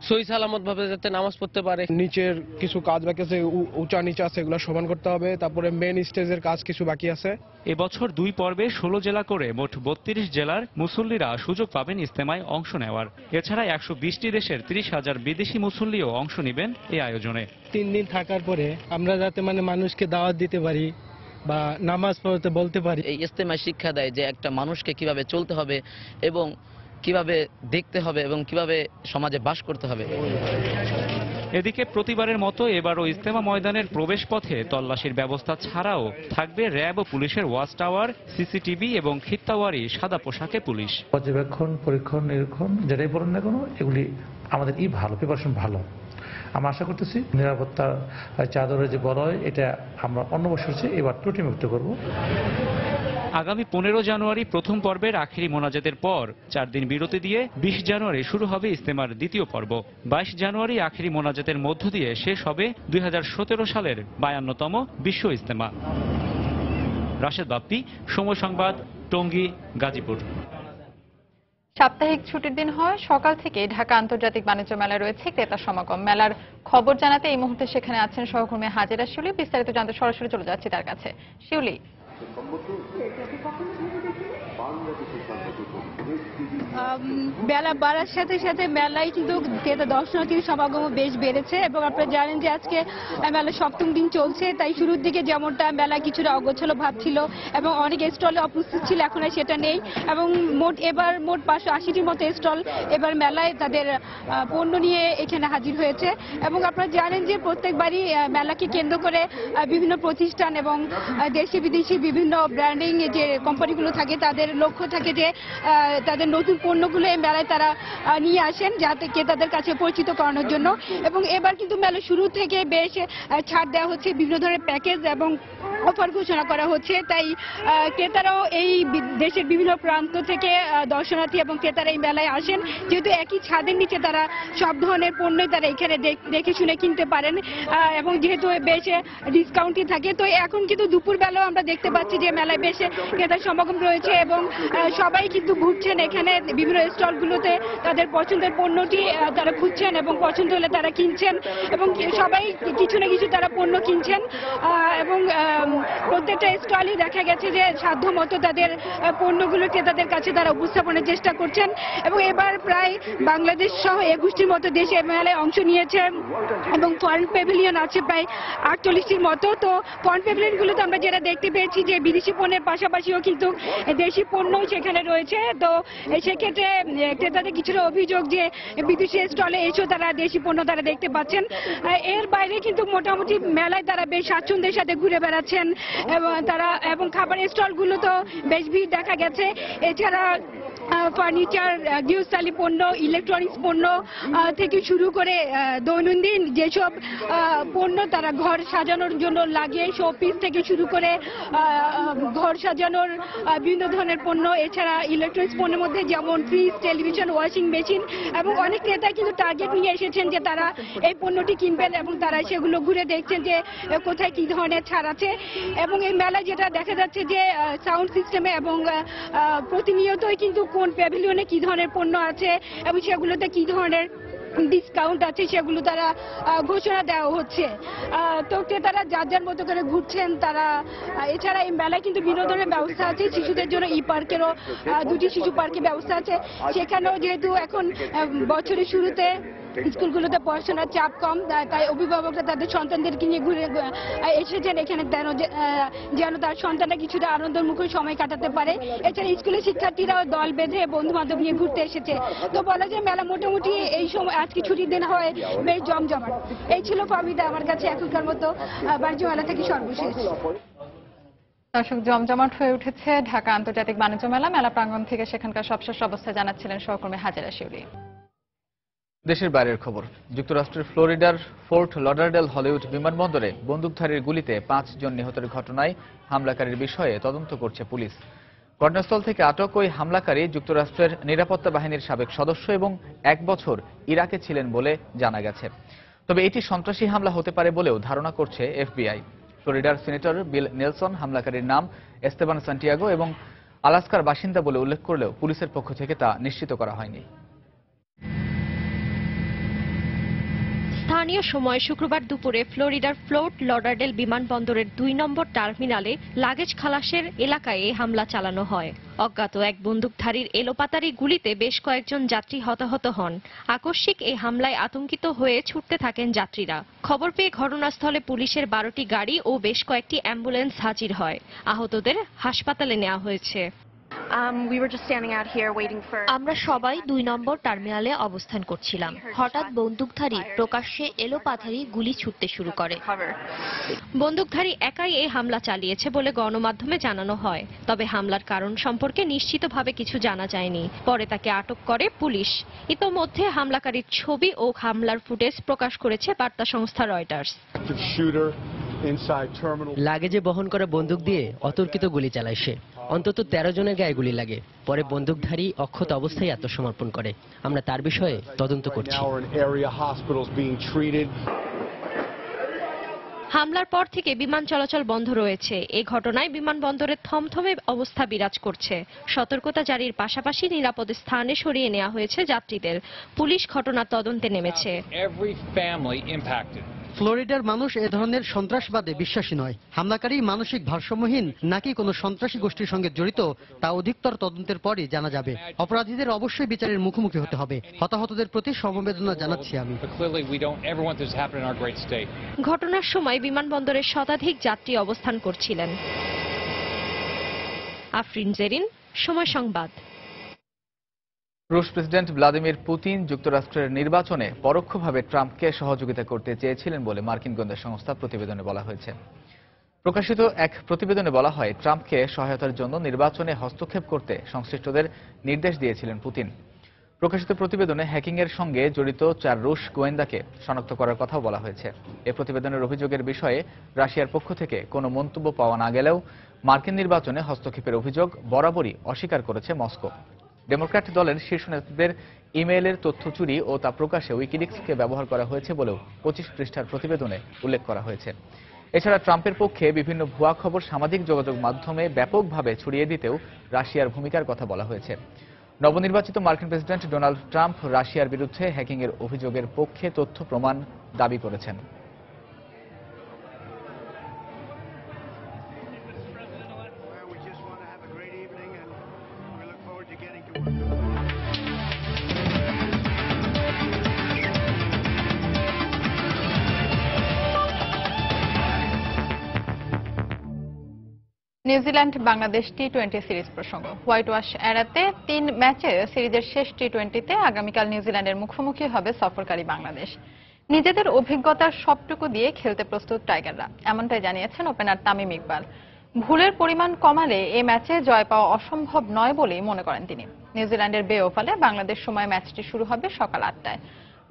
সহি সালামত ভাবে যাতে নামাজ পড়তে পারে। নিচের কিছু কাজ বাকি আছে, উঁচা নিচা আছে, এগুলো সমান করতে হবে। তারপরে মেন স্টেজের কাজ কিছু বাকি আছে। এবছর 2 পর্বে 16 জেলা করে মোট 32 জেলার মুসল্লিরা সুযোগ পাবেন ইজতেমায় অংশ নেওয়ার। এছাড়া 120টি দেশের 30,000 বিদেশি মুসল্লিও অংশ নেবেন এই আয়োজনে। 3 দিন থাকার পরে আমরা যাতে মানুষকে দাওয়াত দিতে পারি বা নামাজ পড়তে বলতে পারি। এই ইজতেমায় শিক্ষা দেয় যে একটা মানুষকে কিভাবে চলতে হবে এবং কিভাবে দেখতে হবে এবং কিভাবে সমাজে বাস করতে হবে। এদিকে প্রতিবারের মতো এবারও ইজতেমা ময়দানের প্রবেশ পথে তল্লাশির ব্যবস্থা ছাড়াও থাকবে র্যাব ও পুলিশের ওয়াচ টাওয়ার, সিসিটিভি এবং খিত্তাওয়ারি সাদা পোশাকে পুলিশ। পর্যবেক্ষণ, পরীক্ষণ, নিরীক্ষণ যেটাই বলেন না কেন, এগুলি আমাদের ভালো প্রিপারেশন ভালো। আমরা আশা করতেছি নিরাপত্তার চাদরে যে বড় হয়, এটা আমরা অন্য বছর চেয়ে এবার ত্রুটিমুক্ত করব। আগামী 15 জানুয়ারি প্রথম পর্বের আখেরি মোনাজাতের পর 4 দিন বিরতি দিয়ে 20 জানুয়ারি শুরু হবে ইজতেমার দ্বিতীয় পর্ব। 22 জানুয়ারি আখেরি মোনাজাতের মধ্য দিয়ে শেষ হবে 2017 সালের 52তম বিশ্ব ইজতেমা। রাশেদ বাপ্পি, সময় সংবাদ, টঙ্গী, গাজীপুর। সাপ্তাহিক ছুটির দিন হয় সকাল থেকে ঢাকা আন্তর্জাতিক বাণিজ্য মেলায় রয়েছে ক্রেতা সমাগম। মেলার খবর জানাতে এই মুহূর্তে সেখানে আছেন সহকর্মী হাজেরা শিউলি। বিস্তারিত জানতে সরাসরি চলে যাচ্ছি তার কাছে। শিউলি, বেলা বাড়ার সাথে সাথে মেলায় কিন্তু ক্রেতা দর্শনার্থীর সমাগম বেশ বেড়েছে এবং আপনারা জানেন যে আজকে মেলা 7ম দিন চলছে। তাই শুরুর দিকে যেমনটা মেলা কিছুটা অগোছালো ভাব ছিল এবং অনেক স্টলে উপস্থিত ছিল, এখন আর সেটা নেই। এবং এবার মোট 580টির মতো স্টল এবার মেলায় তাদের পণ্য নিয়ে এখানে হাজির হয়েছে। এবং আপনারা জানেন যে প্রত্যেকবারই মেলাকে কেন্দ্র করে বিভিন্ন প্রতিষ্ঠান এবং দেশি বিদেশি বিভিন্ন ব্র্যান্ডিং যে কোম্পানিগুলো থাকে থাকে, তাদের লক্ষ্য থাকে যে তাদের নতুন পণ্যগুলো এই মেলায় তারা নিয়ে আসেন যাতে ক্রেতাদের কাছে পরিচিত করানোর জন্য। এবং এবার কিন্তু মেলা শুরু থেকে বেশ ছাড় দেওয়া হচ্ছে, বিভিন্ন ধরনের প্যাকেজ এবং অফার ঘোষণা করা হচ্ছে। তাই ক্রেতারাও এই দেশের বিভিন্ন প্রান্ত থেকে দর্শনার্থী এবং ক্রেতারা এই মেলায় আসেন, যেহেতু একই ছাদের নিচে তারা সব ধরনের পণ্যই তারা এখানে দেখে শুনে কিনতে পারেন এবং যেহেতু বেশ ডিসকাউন্টই থাকে। তো এখন কিন্তু দুপুরবেলাও আমরা দেখতে পাচ্ছি যে মেলায় বেশ ক্রেতার সমাগম রয়েছে এবং সবাই কিন্তু ঘুরছেন এখানে বিভিন্ন স্টলগুলোতে, তাদের পছন্দের পণ্যটি তারা খুঁজছেন এবং পছন্দ হলে তারা কিনছেন এবং সবাই কিছু না কিছু তারা পণ্য কিনছেন এবং প্রত্যেকটা স্টলই দেখা গেছে যে সাধ্যমতো তাদের পণ্যগুলো ক্রেতাদের কাছে তারা উপস্থাপনের চেষ্টা করছেন। এবং এবার প্রায় বাংলাদেশ সহ 21টির মতো দেশ এই মেলায় অংশ নিয়েছে এবং ফরেন প্যাভিলিয়ন আছে প্রায় 48টির মতো। তো ফরেন প্যাভিলিয়নগুলোতে আমরা যেটা দেখতে পেয়েছি যে বিদেশি পণ্যের পাশাপাশিও কিন্তু দেশি পণ্যও সেখানে রয়েছে। তো সেক্ষেত্রে ক্রেতাদের কিছুটা অভিযোগ যে বিদেশি স্টলে এসেও তারা দেশি পণ্য তারা দেখতে পাচ্ছেন। এর বাইরে কিন্তু মোটামুটি মেলায় তারা বেশ স্বাচ্ছন্দ্যের সাথে ঘুরে বেড়াচ্ছেন এবং খাবারের স্টলগুলো তো বেশ ভিড় দেখা গেছে। এছাড়া ফার্নিচার, গৃহস্থালী পণ্য, ইলেকট্রনিক্স পণ্য থেকে শুরু করে দৈনন্দিন যেসব পণ্য তারা ঘর সাজানোর জন্য লাগে, শোপিস থেকে শুরু করে ঘর সাজানোর বিভিন্ন ধরনের পণ্য, এছাড়া ইলেকট্রনিক্স পণ্যের মধ্যে যেমন ফ্রিজ, টেলিভিশন, ওয়াশিং মেশিন এবং অনেক ক্রেতা কিন্তু টার্গেট নিয়ে এসেছেন যে তারা এই পণ্যটি কিনবেন এবং তারা সেগুলো ঘুরে দেখছেন যে কোথায় কি ধরনের ছাড় আছে। এবং এই মেলায় যেটা দেখা যাচ্ছে যে সাউন্ড সিস্টেমে এবং প্রতিনিয়তই কিন্তু কোন প্যাভিলিয়নে কি ধরনের পণ্য আছে এবং সেগুলোতে কি ধরনের ডিসকাউন্ট আছে সেগুলো তারা ঘোষণা দেওয়া হচ্ছে। তো ক্রেতারা যার যার মতো করে ঘুরছেন তারা। এছাড়া এই মেলায় কিন্তু বিনোদনের ব্যবস্থা আছে, শিশুদের জন্য ই পার্কেরও 2টি শিশু পার্কের ব্যবস্থা আছে। সেখানেও যেহেতু এখন বছরের শুরুতে স্কুলগুলোতে পড়াশোনার চাপ কম, তাই অভিভাবকরা তাদের সন্তানদেরকে নিয়ে ঘুরে এসেছেন এখানে যেন তার সন্তানরা কিছুটা আনন্দমুখর সময় কাটাতে পারে। এছাড়া স্কুলের শিক্ষার্থীরাও দল বেঁধে বন্ধু বান্ধব নিয়ে ঘুরতে এসেছে। তো বলা যায় মেলা মোটামুটি এই সময় আজকে ছুটির দিন হয় বেশ জমজমাট। এই ছিল ফাহমিদা আমার কাছে এখনকার মতো বাণিজ্য মেলা থেকে সর্বশেষ। দর্শক, জমজমাট হয়ে উঠেছে ঢাকা আন্তর্জাতিক বাণিজ্য মেলা। মেলা প্রাঙ্গণ থেকে সেখানকার সবশেষ অবস্থা জানাচ্ছিলেন সহকর্মী হাজেরা শিউরি। দেশের বাইরের খবর। যুক্তরাষ্ট্রের ফ্লোরিডার ফোর্ট লডারডেল হলিউড বিমানবন্দরে বন্দুকধারীর গুলিতে 5 জন নিহতের ঘটনায় হামলাকারীর বিষয়ে তদন্ত করছে পুলিশ। ঘটনাস্থল থেকে আটক ওই হামলাকারী যুক্তরাষ্ট্রের নিরাপত্তা বাহিনীর সাবেক সদস্য এবং 1 বছর ইরাকে ছিলেন বলে জানা গেছে। তবে এটি সন্ত্রাসী হামলা হতে পারে বলেও ধারণা করছে এফবিআই। ফ্লোরিডার সিনেটর বিল নেলসন হামলাকারীর নাম এস্তেবান সান্টিয়াগো এবং আলাস্কার বাসিন্দা বলে উল্লেখ করলেও পুলিশের পক্ষ থেকে তা নিশ্চিত করা হয়নি। স্থানীয় সময় শুক্রবার দুপুরে ফ্লোরিডার ফোর্ট লডারডেল বিমানবন্দরের 2 নম্বর টার্মিনালে লাগেজ খালাসের এলাকায় এই হামলা চালানো হয়। অজ্ঞাত এক বন্দুকধারীর এলোপাতাড়ি গুলিতে বেশ কয়েকজন যাত্রী হতাহত হন। আকস্মিক এই হামলায় আতঙ্কিত হয়ে ছুটতে থাকেন যাত্রীরা। খবর পেয়ে ঘটনাস্থলে পুলিশের 12টি গাড়ি ও বেশ কয়েকটি অ্যাম্বুলেন্স হাজির হয়। আহতদের হাসপাতালে নেওয়া হয়েছে। আমরা সবাই 2 নম্বর টার্মিনালে অবস্থান করছিলাম। হঠাৎ বন্দুকধারী প্রকাশ্যে এলোপাথারি গুলি ছুটতে শুরু করে। বন্দুকধারী একাই এই হামলা চালিয়েছে বলে গণমাধ্যমে জানানো হয়। তবে হামলার কারণ সম্পর্কে নিশ্চিতভাবে কিছু জানা যায়নি। পরে তাকে আটক করে পুলিশ। ইতোমধ্যে হামলাকারীর ছবি ও হামলার ফুটেজ প্রকাশ করেছে বার্তা সংস্থা রয়টার্স। লাগেজে বহন করা বন্দুক দিয়ে অতর্কিত গুলি চালায় সে। অন্তত 13 জনের গায়ে গুলি লাগে। পরে বন্দুকধারী অক্ষত অবস্থায় আত্মসমর্পণ করে। আমরা তার বিষয়ে তদন্ত করছি। হামলার পর থেকে বিমান চলাচল বন্ধ রয়েছে। এই ঘটনায় বিমানবন্দরে থমথমে অবস্থা বিরাজ করছে। সতর্কতা জারির পাশাপাশি নিরাপদ স্থানে সরিয়ে নেওয়া হয়েছে যাত্রীদের। পুলিশ ঘটনার তদন্তে নেমেছে। ফ্লোরিডার মানুষ এ ধরনের সন্ত্রাসবাদে বিশ্বাসী নয়। হামলাকারী মানসিক ভারসাম্যহীন নাকি কোনো সন্ত্রাসী গোষ্ঠীর সঙ্গে জড়িত তা অধিকতর তদন্তের পরই জানা যাবে। অপরাধীদের অবশ্যই বিচারের মুখোমুখি হতে হবে। হতাহতদের প্রতি সমবেদনা জানাচ্ছি আমি। ঘটনার সময় বিমানবন্দরে শতাধিক যাত্রী অবস্থান করছিলেন। আফরিন জেরিন, সময় সংবাদ। রুশ প্রেসিডেন্ট ভ্লাদিমির পুতিন যুক্তরাষ্ট্রের নির্বাচনে পরোক্ষভাবে ট্রাম্পকে সহযোগিতা করতে চেয়েছিলেন বলে মার্কিন গোয়েন্দা সংস্থা প্রতিবেদনে বলা হয়েছে। প্রকাশিত এক প্রতিবেদনে বলা হয়, ট্রাম্পকে সহায়তার জন্য নির্বাচনে হস্তক্ষেপ করতে সংশ্লিষ্টদের নির্দেশ দিয়েছিলেন পুতিন। প্রকাশিত প্রতিবেদনে হ্যাকিংয়ের সঙ্গে জড়িত 4 রুশ গোয়েন্দাকে শনাক্ত করার কথাও বলা হয়েছে। এ প্রতিবেদনের অভিযোগের বিষয়ে রাশিয়ার পক্ষ থেকে কোনো মন্তব্য পাওয়া না গেলেও মার্কিন নির্বাচনে হস্তক্ষেপের অভিযোগ বরাবরই অস্বীকার করেছে মস্কো। ডেমোক্র্যাট দলের শীর্ষ নেতৃত্বের ইমেইলের তথ্য চুরি ও তা প্রকাশে উইকিলিক্সকে ব্যবহার করা হয়েছে বলেও 25 পৃষ্ঠার প্রতিবেদনে উল্লেখ করা হয়েছে। এছাড়া ট্রাম্পের পক্ষে বিভিন্ন ভুয়া খবর সামাজিক যোগাযোগ মাধ্যমে ব্যাপকভাবে ছড়িয়ে দিতেও রাশিয়ার ভূমিকার কথা বলা হয়েছে। নবনির্বাচিত মার্কিন প্রেসিডেন্ট ডোনাল্ড ট্রাম্প রাশিয়ার বিরুদ্ধে হ্যাকিংয়ের অভিযোগের পক্ষে তথ্য প্রমাণ দাবি করেছেন। নিউজিল্যান্ড বাংলাদেশ টি-20 সিরিজ প্রসঙ্গ। হোয়াইট ওয়াশ এড়াতে 3 ম্যাচে সিরিজের শেষ টি-20তে আগামীকাল নিউজিল্যান্ডের মুখোমুখি হবে সফরকারী বাংলাদেশ। নিজেদের অভিজ্ঞতার সবটুকু দিয়ে খেলতে প্রস্তুত টাইগাররা, এমনটাই জানিয়েছেন ওপেনার তামিম ইকবাল। ভুলের পরিমাণ কমালে এ ম্যাচে জয় পাওয়া অসম্ভব নয় বলেই মনে করেন তিনি। নিউজিল্যান্ডের বে ওভালে বাংলাদেশ সময় ম্যাচটি শুরু হবে সকাল 8টায়।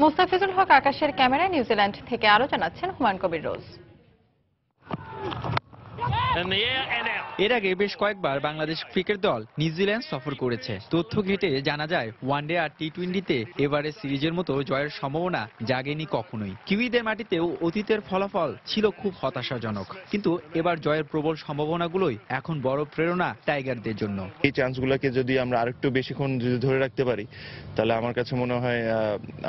মোস্তাফিজুল হক আকাশের ক্যামেরায় নিউজিল্যান্ড থেকে আরো জানাচ্ছেন হুমায়ুন কবির রোজ। এর আগে বেশ কয়েকবার বাংলাদেশ ক্রিকেট দল নিউজিল্যান্ড সফর করেছে। তথ্য ঘেঁটে জানা যায়, ওয়ানডে আর টি-20তে এবারে সিরিজের মতো জয়ের সম্ভাবনা জাগেনি কখনোই। কিউইদের মাটিতেও অতীতের ফলাফল ছিল খুব হতাশাজনক, কিন্তু এবার জয়ের প্রবল সম্ভাবনাগুলোই এখন বড় প্রেরণা টাইগারদের জন্য। এই চান্সগুলোকে যদি আমরা আরেকটু বেশিক্ষণ যদি ধরে রাখতে পারি, তাহলে আমার কাছে মনে হয়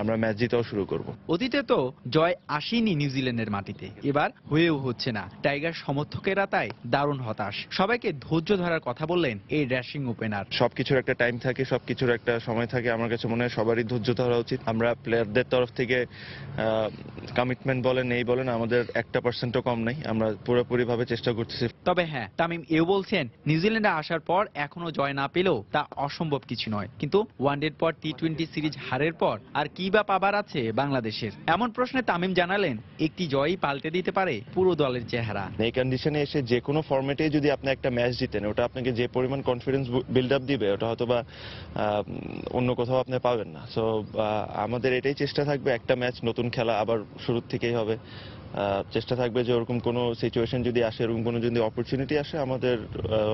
আমরা ম্যাচ জিতাও শুরু করব। অতীতে তো জয় আসেনি নিউজিল্যান্ডের মাটিতে, এবার হয়েও হচ্ছে না। টাইগার সমর্থকেরা তাই দারুণ হতাশ। সবাইকে ধৈর্য ধরার কথা বললেন এই ড্যাশিং ওপেনার। সবকিছুর একটা টাইম থাকে, সবকিছুর একটা সময় থাকে। আমার কাছে মনে হয় সবারই ধৈর্য ধরা উচিত। আমরা প্লেয়ারদের তরফ থেকে কমিটমেন্ট বলেন, এই বলেন, আমাদের 1% কম নাই। আমরা পুরোপুরি ভাবে চেষ্টা করতেছি। তবে হ্যাঁ, তামিম এও বলছেন, নিউজিল্যান্ডে আসার পর এখনো জয় না পেলেও তা অসম্ভব কিছু নয়। কিন্তু ওয়ানডের পর টি-20 সিরিজ হারের পর আর কি বা পাবার আছে বাংলাদেশের? এমন প্রশ্নে তামিম জানালেন, একটি জয়ই পাল্টে দিতে পারে পুরো দলের চেহারা। এই কন্ডিশনে এসে যে কোনো ফরম্যাটে যদি আপনি একটা ম্যাচ জিতেন, ওটা আপনাকে যে পরিমাণ কনফিডেন্স বিল্ড আপ দিবে, ওটা হয়তো বা অন্য কোথাও আপনি পাবেন না। সো আমাদের এটাই চেষ্টা থাকবে, একটা ম্যাচ নতুন খেলা আবার শুরু থেকেই হবে। চেষ্টা থাকবে যে ওরকম কোনো সিচুয়েশন যদি আসে, এরকম কোনো যদি অপরচুনিটি আসে, আমাদের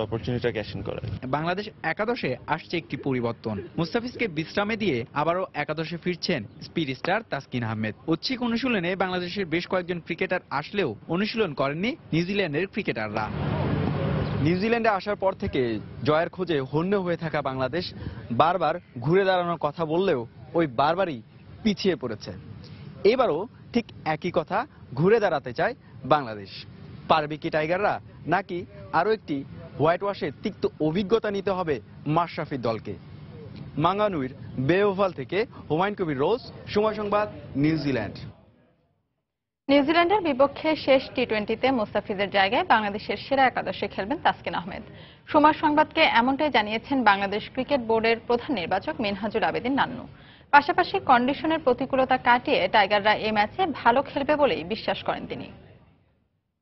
অপরচুনিটিটা ক্যাশ ইন করার। বাংলাদেশ একাদশে আসছে একটি পরিবর্তন। মুস্তাফিজকে বিশ্রামে দিয়ে আবারও একাদশে ফিরছেন স্পিড স্টার তাসকিন আহমেদ। ঐচ্ছিক অনুশীলনে বাংলাদেশের বেশ কয়েকজন ক্রিকেটার আসলেও অনুশীলন করেননি নিউজিল্যান্ডের ক্রিকেটাররা। নিউজিল্যান্ডে আসার পর থেকে জয়ের খোঁজে হন্য হয়ে থাকা বাংলাদেশ বারবার ঘুরে দাঁড়ানোর কথা বললেও ওই বারবারই পিছিয়ে পড়েছে। এবারও ঠিক একই কথা ঘুরে দাঁড়াতে চায় বাংলাদেশ। পারবে কি টাইগাররা, নাকি আরও একটি হোয়াইট ওয়াশের তিক্ত অভিজ্ঞতা নিতে হবে মাশরাফির দলকে? মাঙ্গানুইর বে ওভাল থেকে হুমায়ুন কবির রোজ, সময় সংবাদ, নিউজিল্যান্ড। নিউজিল্যান্ডের বিপক্ষে শেষ টি-20তে মোস্তাফিজের জায়গায় বাংলাদেশের সেরা একাদশে খেলবেন তাসকিন আহমেদ। সময় সংবাদকে এমনটাই জানিয়েছেন বাংলাদেশ ক্রিকেট বোর্ডের প্রধান নির্বাচক মিনহাজুল আবেদিন নান্নু। পাশাপাশি কন্ডিশনের প্রতিকূলতা কাটিয়ে টাইগাররা এই ম্যাচে ভালো খেলবে বলেই বিশ্বাস করেন তিনি।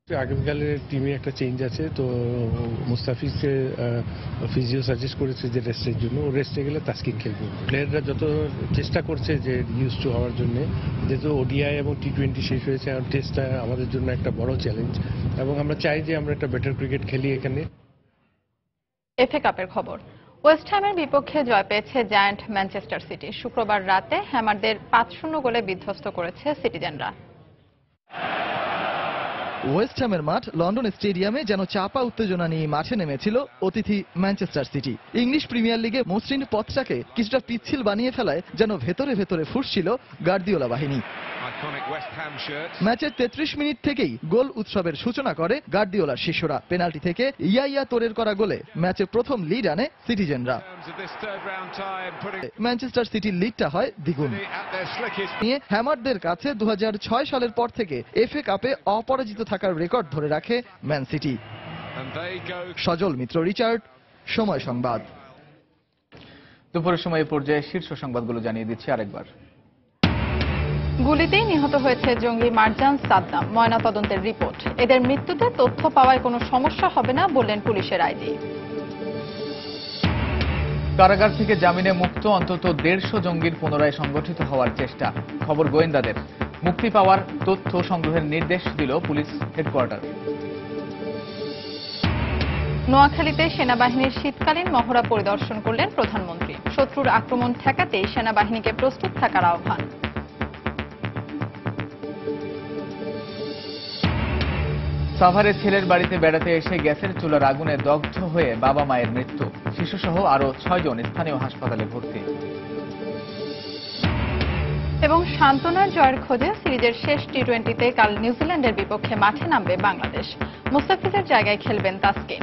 আগামীকালের টিমে একটা চেঞ্জ আছে, তো মুস্তাফিজকে ফিজিও সাজেস্ট করেছে যে রেস্টের জন্য। ও রেস্টে গেলে তাসকিন খেলবে। প্লেয়াররা যত চেষ্টা করছে যে ইউজ টু হওয়ার জন্য, যেহেতু ওডিআই এবং টি-20 শেষ হয়েছে, আর টেস্টটা আমাদের জন্য একটা বড় চ্যালেঞ্জ, এবং আমরা চাই যে আমরা একটা বেটার ক্রিকেট খেলি এখানে। এফএ কাপের খবর। ওয়েস্ট হ্যামের বিপক্ষে জয় পেয়েছে জায়ান্ট ম্যানচেস্টার সিটি। শুক্রবার রাতে হ্যামারদের 5-0 গোলে বিধ্বস্ত করেছে সিটিজেনরা। ওয়েস্ট হ্যামের মাঠ লন্ডন স্টেডিয়ামে যেন চাপা উত্তেজনা নিয়ে মাঠে নেমেছিল অতিথি ম্যানচেস্টার সিটি। ইংলিশ প্রিমিয়ার লিগে মসৃণ পথটাকে কিছুটা পিচ্ছিল বানিয়ে ফেলায় যেন ভেতরে ভেতরে ফুঁসছিল গার্দিওলা বাহিনী। ম্যাচের 33 মিনিট থেকেই গোল উৎসবের সূচনা করে গার্দিওলার শিষ্যরা। পেনাল্টি থেকে ইয়াইয়া তোরের করা গোলে ম্যাচের প্রথম লিড আনে সিটিজেনরা। ম্যানচেস্টার সিটির লিডটা হয় দ্বিগুণ। হ্যামারদের কাছে 2006 সালের পর থেকে এফএ কাপে অপরাজিত থাকার রেকর্ড ধরে রাখে ম্যান সিটি। সজল মিত্র, রিচার্ড, সময় সংবাদ। দুপুরের সময় পর্যায়ে শীর্ষ সংবাদগুলো জানিয়ে দিচ্ছি আরেকবার। গুলিতেই নিহত হয়েছে জঙ্গি মারজান সাদ্দাম। ময়নাতদন্তের রিপোর্ট, এদের মৃত্যুতে তথ্য পাওয়ায় কোনো সমস্যা হবে না বললেন পুলিশের আইজি। কারাগার থেকে জামিনে মুক্ত অন্তত 150 জঙ্গির পুনরায় সংগঠিত হওয়ার চেষ্টা। খবর গোয়েন্দাদের। মুক্তি পাওয়ার তথ্য সংগ্রহের নির্দেশ দিল পুলিশ হেডকোয়ার্টার। নোয়াখালীতে সেনাবাহিনীর শীতকালীন মহড়া পরিদর্শন করলেন প্রধানমন্ত্রী। শত্রুর আক্রমণ ঠেকাতে সেনাবাহিনীকে প্রস্তুত থাকার আহ্বান। সাভারে ছেলের বাড়িতে বেড়াতে এসে গ্যাসের চুলার আগুনে দগ্ধ হয়ে বাবা মায়ের মৃত্যু। শিশুসহ আরো 6 জন স্থানীয় হাসপাতালে ভর্তি। এবং সান্ত্বনার জয়ের খোঁজে সিরিজের শেষ টি-20তে কাল নিউজিল্যান্ডের বিপক্ষে মাঠে নামবে বাংলাদেশ। মুস্তাফিজের জায়গায় খেলবেন তাসকিন।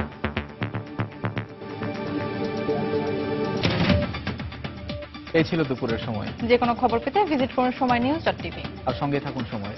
এই ছিল দুপুরের সময়। যে কোনো খবর পেতে ভিজিট করুন সময় নিউজ.টিভি আর সঙ্গে থাকুন সময়।